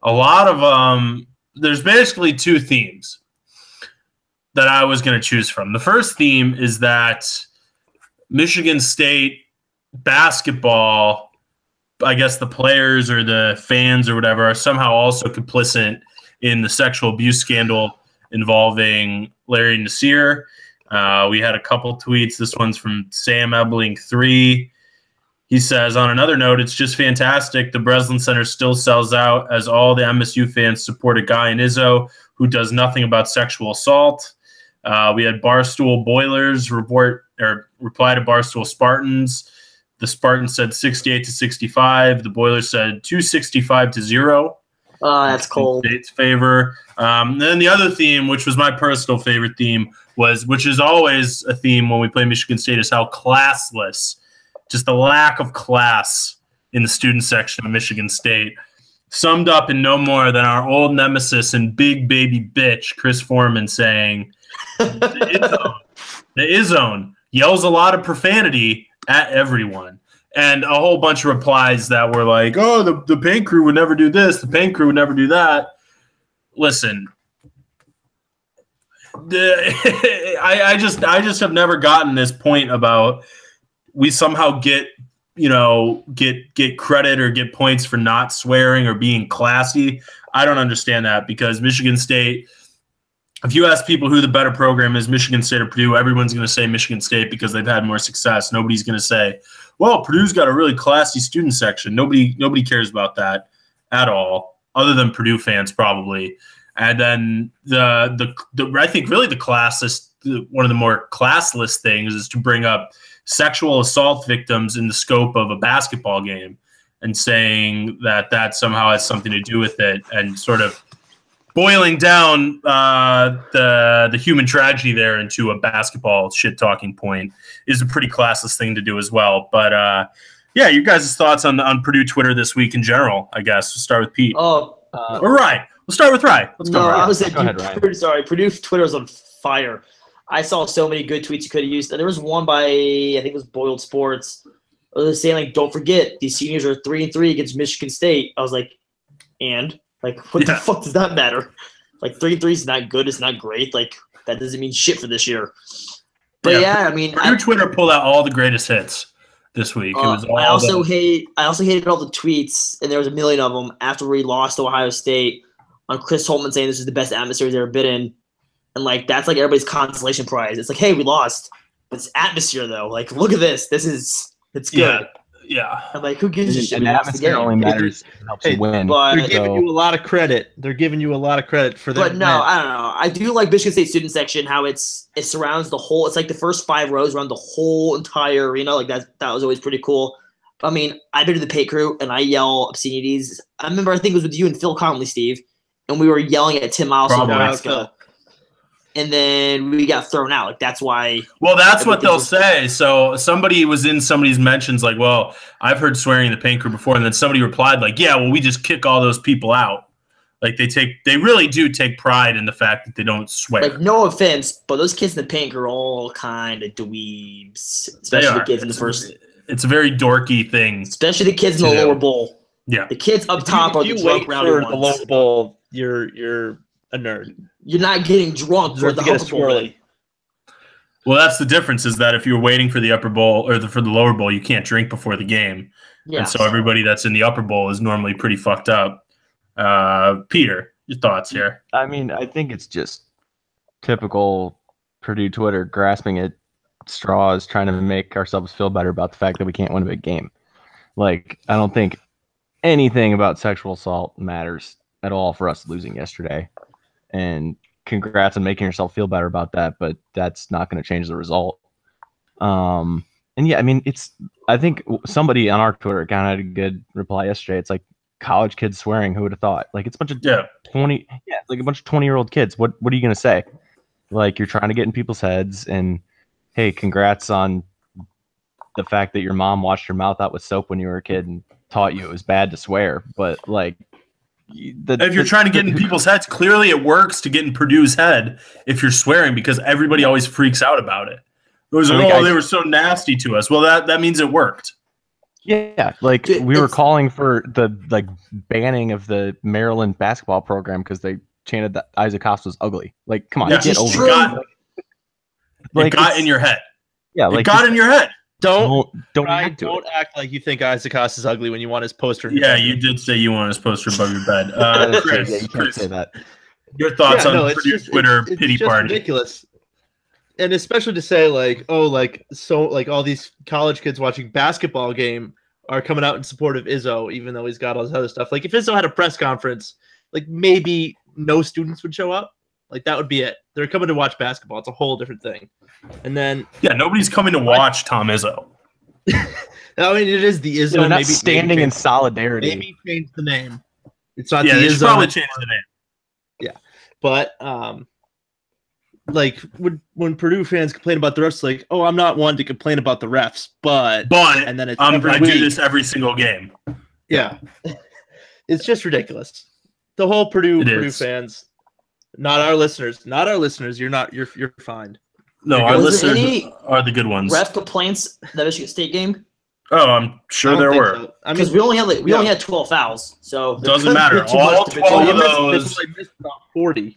a lot of there's basically two themes that I was going to choose from. The first theme is that Michigan State basketball, I guess the players or the fans or whatever, are somehow also complicit in the sexual abuse scandal involving Larry Nassar. We had a couple tweets. This one's from Sam Ebling 3. He says, on another note, it's just fantastic. The Breslin Center still sells out as all the MSU fans support a guy in Izzo who does nothing about sexual assault. We had Barstool Boilers reply to Barstool Spartans. The Spartans said 68-65. The Boilers said 265-0.
Oh, that's cold.
State's favor. Then the other theme, which was my personal favorite theme, which is always a theme when we play Michigan State, is how classless, just the lack of class in the student section of Michigan State, summed up in no more than our old nemesis and big baby bitch, Chris Foreman, saying, the Izzone yells a lot of profanity at everyone. And a whole bunch of replies that were like, oh, the paint crew would never do this. The paint crew would never do that. Listen, I just have never gotten this point about we somehow get credit or get points for not swearing or being classy. I don't understand that, because Michigan State, if you ask people who the better program is, Michigan State or Purdue, everyone's going to say Michigan State because they've had more success. Nobody's going to say, well, Purdue's got a really classy student section. Nobody cares about that at all, other than Purdue fans probably. And then I think really the classist, one of the more classless things is to bring up sexual assault victims in the scope of a basketball game and saying that somehow has something to do with it, and sort of boiling down the human tragedy there into a basketball shit-talking point is a pretty classless thing to do as well. But, yeah, you guys' thoughts on Purdue Twitter this week in general, I guess. We'll start with Pete.
Oh,
or Ryan. We'll start with Ryan. Let's go.
I was sorry. Purdue Twitter's on fire. I saw so many good tweets you could have used. And there was one by, I think it was Boiled Sports. It was saying, like, don't forget, these seniors are 3-3 against Michigan State. I was like, and? Like, what the fuck does that matter? Like, 3-3 is not good. It's not great. Like, that doesn't mean shit for this year. But, yeah I mean.
Purdue Twitter pulled out all the greatest hits this week. It was all
I also hated all the tweets, and there was a million of them, after we lost to Ohio State, on Chris Holtmann saying this is the best atmosphere he's ever been in. And, like, that's, like, everybody's consolation prize. It's like, hey, we lost. It's atmosphere, though. Like, look at this. It's good.
Yeah.
I'm like, who gives a shit?
And atmosphere only matters. Helps you win.
But they're giving you a lot of credit. They're giving you a lot of credit for that.
But no, I don't know. I do like Michigan State student section, how it surrounds the whole. It's like the first 5 rows around the whole entire arena. Like that was always pretty cool. I mean, I've been to the pay crew and I yell obscenities. I remember, I think it was with you and Phil Conley, Steve, and we were yelling at Tim Miles from Nebraska. And then we got thrown out. Like, that's why.
Well, that's what they'll say. So somebody was in somebody's mentions like, well, I've heard swearing in the paint crew before. And then somebody replied like, yeah, well, we just kick all those people out. Like, they really do take pride in the fact that they don't swear.
Like, no offense, but those kids in the paint crew are all kind of dweebs. Especially the kids in the first.
It's a very dorky thing.
Especially the kids in the lower bowl.
Yeah.
The kids up top are the drunk rowdy ones.
The lower bowl, you're a nerd.
You're not getting drunk for the upper bowl.
Well, that's the difference, is that if you're waiting for the upper bowl or for the lower bowl, you can't drink before the game. Yeah. And so everybody that's in the upper bowl is normally pretty fucked up. Peter, your thoughts here?
I mean, I think it's just typical Purdue Twitter grasping at straws, trying to make ourselves feel better about the fact that we can't win a big game. Like, I don't think anything about sexual assault matters at all for us losing yesterday. And congrats on making yourself feel better about that, but that's not going to change the result. And yeah, I mean, I think somebody on our Twitter account had a good reply yesterday. It's like, college kids swearing, who would have thought? Like, it's a bunch of 20-year-old kids. What are you going to say? Like, you're trying to get in people's heads, and hey, congrats on the fact that your mom washed your mouth out with soap when you were a kid and taught you it was bad to swear. But like,
if you're trying to get in people's heads, clearly it works to get in Purdue's head if you're swearing, because everybody always freaks out about it. It was like, they were so nasty to us. Well, that means it worked.
Yeah, like
Dude,
we were calling for the banning of the Maryland basketball program because they chanted that Isaac Haas was ugly. Like, come on,
Yeah.
get over
true.
it.
It got in your head.
Yeah,
It
like
got in your head.
don't
Ryan,
act to
don't
it.
act like you think Isaac Haas is ugly when you want his poster. in your
Yeah,
bedroom.
you did say you want his poster above your bed.
That is true. Yeah,
Chris,
you can't say that.
your thoughts on
it's
Purdue
just,
Twitter
it's
pity
just
party?
ridiculous. And especially to say like, oh, like so, like all these college kids watching basketball game are coming out in support of Izzo, even though he's got all this other stuff. Like if Izzo had a press conference, like maybe no students would show up. Like that would be it. They're coming to watch basketball. It's a whole different thing. And then
Yeah, nobody's coming to watch Tom Izzo.
I mean, it is the Izzo.
They're not
maybe
standing in solidarity.
Maybe change the name. It's not
Yeah,
the
they should
Izzo.
probably change the name.
But like when Purdue fans complain about the refs, like, oh, I'm not one to complain about the refs, but and then it's every
I
week.
do this every single game.
Yeah, it's just ridiculous. The whole Purdue
is.
fans, not our listeners. You're fine.
No, our
Was there
listeners
any
are the good ones.
Ref complaints that Michigan State game?
Oh, I'm sure
I don't
there
think
were.
so. I
Because
mean,
we only had 12 fouls, so there
Doesn't
couldn't
matter.
be too
All
much to
12
bitch
of
about.
those-
they missed about 40.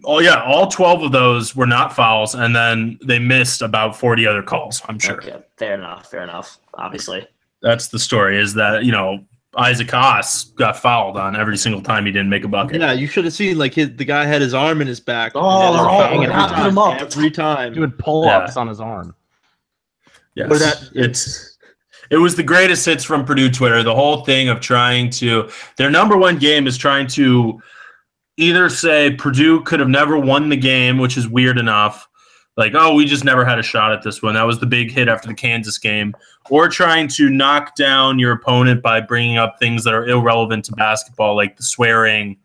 Oh yeah, all 12 of those were not fouls, and then they missed about 40 other calls. I'm sure.
Okay, fair enough. Obviously,
That's the story. Is that Isaac Haas got fouled on every single time he didn't make a bucket.
Yeah, you should have seen like the guy had his arm in his back.
Oh,
And they were
oh,
fouling
God, put him up.
every time.
Doing pull-ups on his arm.
Yes.
Or that-
It was the greatest hits from Purdue Twitter. The whole thing of their number one game is trying to either say Purdue could have never won the game, which is weird enough. Like, oh, we just never had a shot at this one. That was the big hit after the Kansas game. Or trying to knock down your opponent by bringing up things that are irrelevant to basketball, like the swearing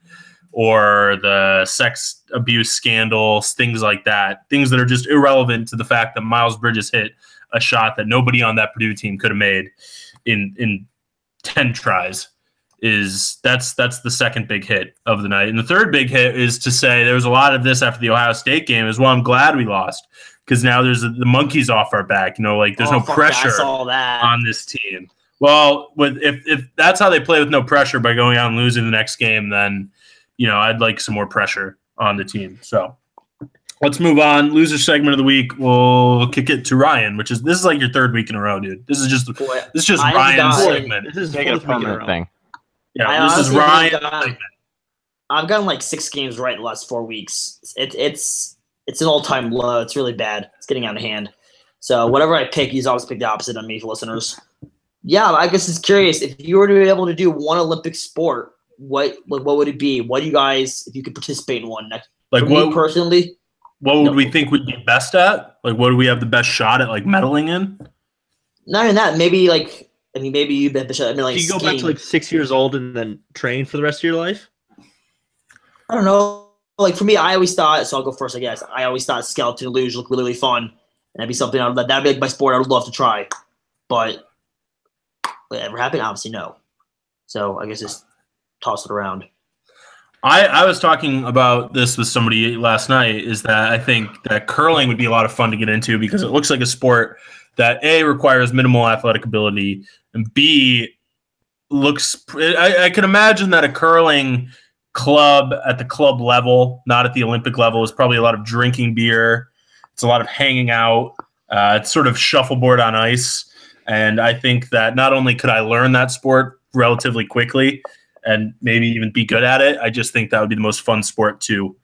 or the sex abuse scandals, things like that. Things that are just irrelevant to the fact that Miles Bridges hit a shot that nobody on that Purdue team could have made in 10 tries. That's the second big hit of the night. And the third big hit is to say there was a lot of this after the Ohio State game as well. I'm glad we lost because now there's the monkeys off our back. There's no pressure on this team. Well, if that's how they play with no pressure by going out and losing the next game, then I'd like some more pressure on the team. So let's move on. Loser segment of the week. We'll kick it to Ryan, this is like your third week in a row, dude. This is just Ryan's segment.
This is
Make it a permanent thing.
Yeah, this is Ryan's segment.
I've gotten like 6 games right in the last 4 weeks. It's an all-time low. It's really bad. It's getting out of hand. So whatever I pick, he's always picked the opposite on me for listeners. Yeah, I guess it's curious. If you were to be able to do one Olympic sport, what would it be? What do you guys, if you could participate in one?
Like
for me personally,
what would we think we'd be best at? Like, what do we have the best shot at, like, medaling in?
not even that. Maybe maybe you bet the shot. Like,
you go
skiing.
back to like 6 years old and then train for the rest of your life?
I don't know. Like for me, I always thought. So I'll go first, I guess. I always thought skeleton luge looked really, really fun, and that'd be something that'd be like my sport I would love to try. But will it ever happen? Obviously, no. So I guess just toss it around.
I was talking about this with somebody last night, is that I think that curling would be a lot of fun to get into because it looks like a sport that A, requires minimal athletic ability, and B, I can imagine that a curling club at the club level, not at the Olympic level, is probably a lot of drinking beer. It's a lot of hanging out. It's sort of shuffleboard on ice. And I think that not only could I learn that sport relatively quickly and maybe even be good at it, I just think that would be the most fun sport to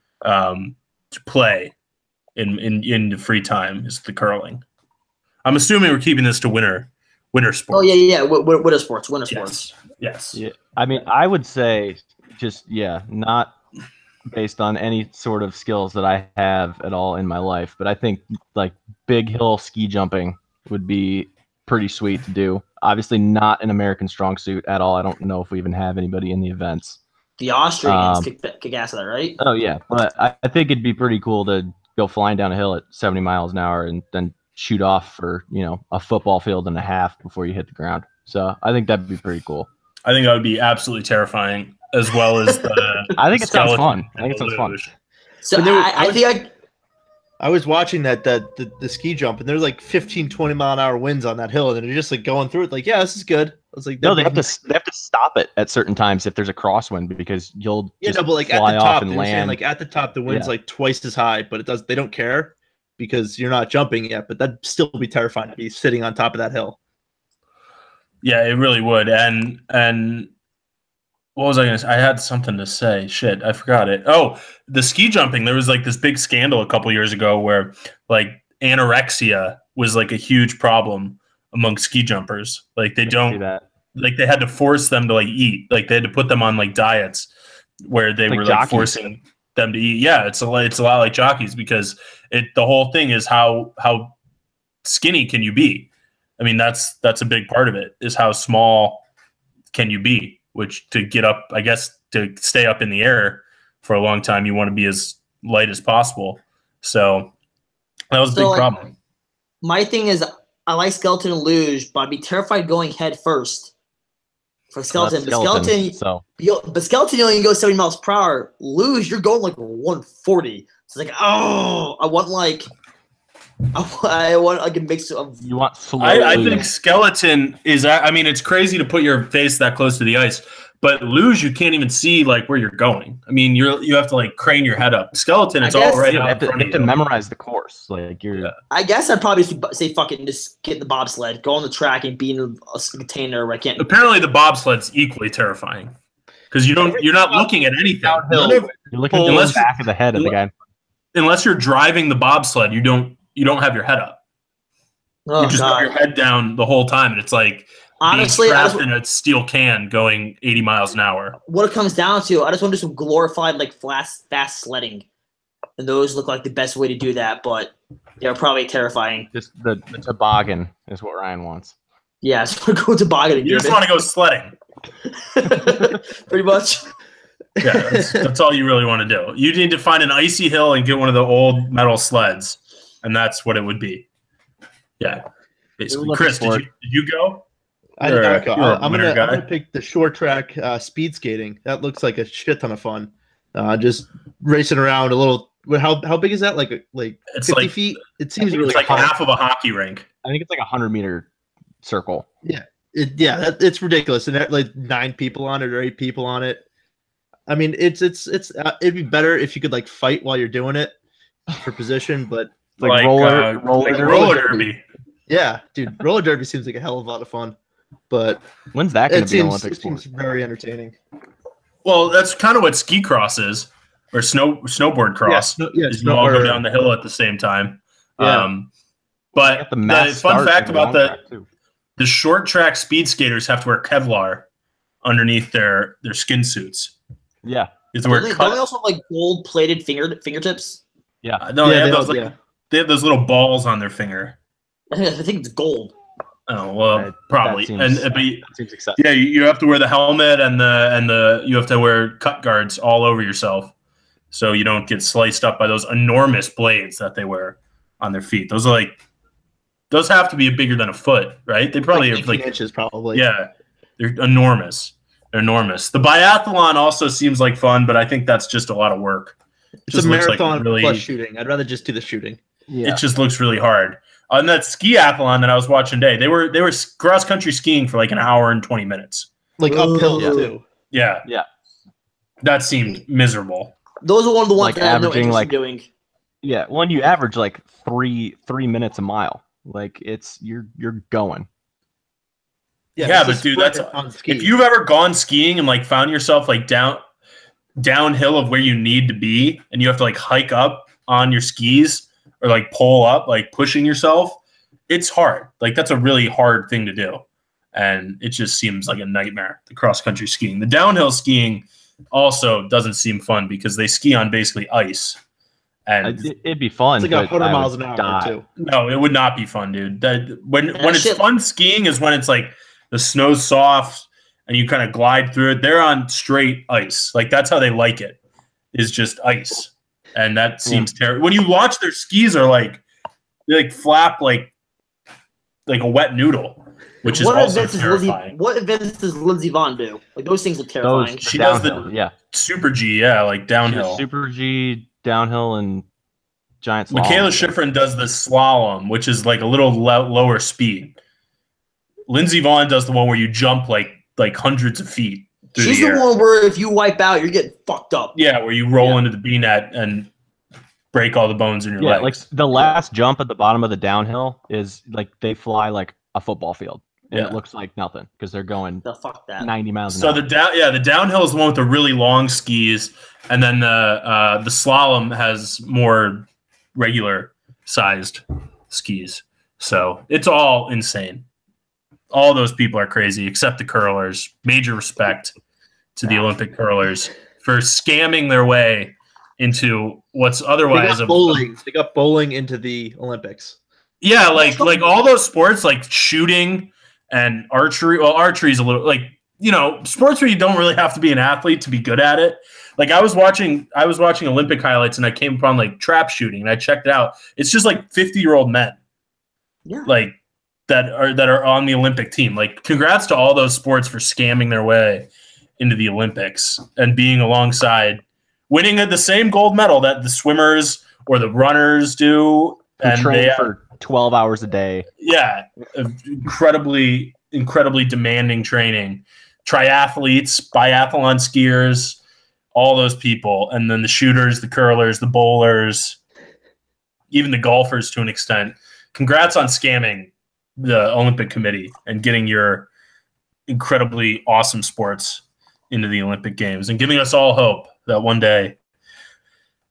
play in the free time is the curling. I'm assuming we're keeping this to winter sports.
Oh yeah. Winter sports.
Yes.
Yeah. I mean, I would say not based on any sort of skills that I have at all in my life, but I think like big hill ski jumping would be pretty sweet to do. Obviously not an American strong suit at all. I don't know if we even have anybody in the events.
The Austrians kick ass at that, right?
Oh yeah, but I think it'd be pretty cool to go flying down a hill at 70 miles an hour and then shoot off for a football field and a half before you hit the ground. So I think that'd be pretty cool.
I think that would be absolutely terrifying, as well as the.
I think it sounds fun. I think it sounds fun.
So I think
I was watching the ski jump, and there's like 15, 20 mile an hour winds on that hill, and they're just like going through it. Like, yeah, this is good. I was like,
no, they have to stop it at certain times if there's a crosswind because you'll just
but like
fly
at the top,
off and land.
like at the top, the wind's like twice as high, but they don't care because you're not jumping yet. But that'd still be terrifying to be sitting on top of that hill.
Yeah, it really would. And what was I going to say? I had something to say. Shit, I forgot it. Oh, the ski jumping. There was like this big scandal a couple years ago where like anorexia was like a huge problem among ski jumpers. Like they don't, like they had to force them to like eat. Like they had to put them on like diets where they were like forcing them to eat. Yeah, it's a lot like jockeys because the whole thing is how skinny can you be? I mean, that's a big part of it is how small can you be? Which to get up, I guess, to stay up in the air for a long time, you want to be as light as possible. So that was a big problem.
My thing is, I like skeleton and luge, but I'd be terrified going head first for skeleton. But skeleton, you only go 70 miles per hour. Luge, you're going like 140. So it's like, oh, I want like a mix of.
You want slow.
I think skeleton is. I mean, it's crazy to put your face that close to the ice, but luge you can't even see like where you're going. I mean, you have to like crane your head up. Skeleton, it's all right.
You have to memorize the course. Like you're. Yeah.
I guess I'd probably say fucking just get in the bobsled, go on the track, and be in a container where I can't.
Apparently, the bobsled's equally terrifying because you're not looking at anything.
You're looking at the back of the head of the guy.
Unless you're driving the bobsled, you don't have your head up.
Oh,
you just have your head down the whole time, and it's like
honestly
being trapped in a steel can going 80 miles an hour.
What it comes down to, I just want to do some glorified like fast sledding, and those look like the best way to do that, but they're probably terrifying.
Just the toboggan is what Ryan wants.
Yeah, so go toboggan.
You just want to go sledding.
Pretty much.
Yeah, that's all you really want to do. You need to find an icy hill and get one of the old metal sleds, and that's what it would be. Yeah, basically. Chris, did you go?
I did not go. I'm gonna pick the short track speed skating. That looks like a shit ton of fun. Just racing around a little. How big is that? Like
it's
50
like,
feet? It seems
it's like half of a hockey rink.
I think it's like 100-meter circle.
Yeah, it's ridiculous. And like 9 people on it or 8 people on it. I mean, it'd be better if you could like fight while you're doing it for position, but
like roller derby.
Yeah, dude, roller derby seems like a hell of a lot of fun. But
when's that going to be an Olympic sport?
It seems very entertaining.
Well, that's kind of what ski cross is, or snowboard cross. You all go down the hill at the same time.
Yeah.
But the fun fact about the short track speed skaters have to wear Kevlar underneath their skin suits.
Yeah.
Don't they also have like gold-plated fingertips?
Yeah. No, they have those little balls on their finger.
I think it's gold.
Oh well, probably.
That seems excessive.
Yeah, you have to wear the helmet and you have to wear cut guards all over yourself, so you don't get sliced up by those enormous blades that they wear on their feet. Those have to be bigger than a foot, right? They probably have like
inches, probably.
Yeah, they're enormous. They're enormous. The biathlon also seems like fun, but I think that's just a lot of work.
It's a marathon plus shooting. I'd rather just do the shooting.
Yeah. It just looks really hard. On that skiathlon that I was watching today, they were cross country skiing for like an hour and 20 minutes.
Like uphill too.
Yeah.
Yeah.
That seemed miserable.
Those are one of the ones
like
that I have no
averaging
interest in doing.
Yeah, when you average like three minutes a mile, like you're going.
Yeah, but dude, if you've ever gone skiing and like found yourself like downhill of where you need to be, and you have to like hike up on your skis or like pull up, like pushing yourself, it's hard. Like that's a really hard thing to do, and it just seems like a nightmare. The cross country skiing, the downhill skiing, also doesn't seem fun because they ski on basically ice. And
it'd be fun.
It's like 100 miles an hour too.
No, it would not be fun, dude. When it's fun skiing is when it's like the snow's soft and you kind of glide through it. They're on straight ice. Like that's how they like it. Is just ice. And that seems terrible. When you watch their skis are they like flap like a wet noodle, which is also terrifying.
What events does Lindsey Vonn do? Like those things look terrifying.
She does the Super G, like downhill.
Super G, downhill, and giant slalom.
Michaela Schifrin does the slalom, which is like a little lower speed. Lindsey Vonn does the one where you jump like hundreds of feet.
She's the one where if you wipe out, you're getting fucked up.
Yeah, where you roll into the B-net and break all the bones in your legs.
Like the last jump at the bottom of the downhill is like they fly like a football field. And it looks like nothing because they're going 90 miles an hour.
So the downhill is the one with the really long skis, and then the slalom has more regular sized skis. So it's all insane. All those people are crazy except the curlers. Major respect to the Olympic curlers for scamming their way into what's otherwise
bowling. They got bowling into the Olympics.
Yeah, like all those sports like shooting and archery. Well, archery is a little like, sports where you don't really have to be an athlete to be good at it. Like I was watching Olympic highlights and I came upon like trap shooting and I checked it out. It's just like 50-year-old men.
Yeah.
Like that are on the Olympic team. Like congrats to all those sports for scamming their way into the Olympics and being alongside winning the same gold medal that the swimmers or the runners do.
And train for 12 hours a day.
Yeah. Incredibly demanding training. Triathletes, biathlon skiers, all those people. And then the shooters, the curlers, the bowlers, even the golfers to an extent. Congrats on scamming the Olympic Committee and getting your incredibly awesome sports into the Olympic Games and giving us all hope that one day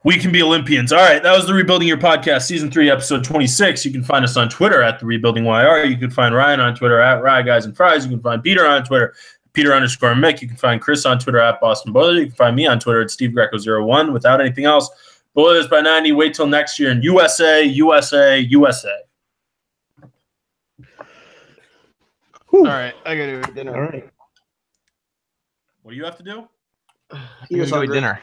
we can be Olympians. All right, that was the Rebuilding Your Podcast, Season 3, Episode 26. You can find us on Twitter at TheRebuildingYR. You can find Ryan on Twitter at RyeGuysAndFries. You can find Peter on Twitter, Peter_Mick. You can find Chris on Twitter at Boston Boiler. You can find me on Twitter at SteveGreco01. Without anything else, Boilers by 90. Wait till next year in USA, USA, USA.
All right, I gotta do dinner.
All right.
What do you have to do?
Dinner.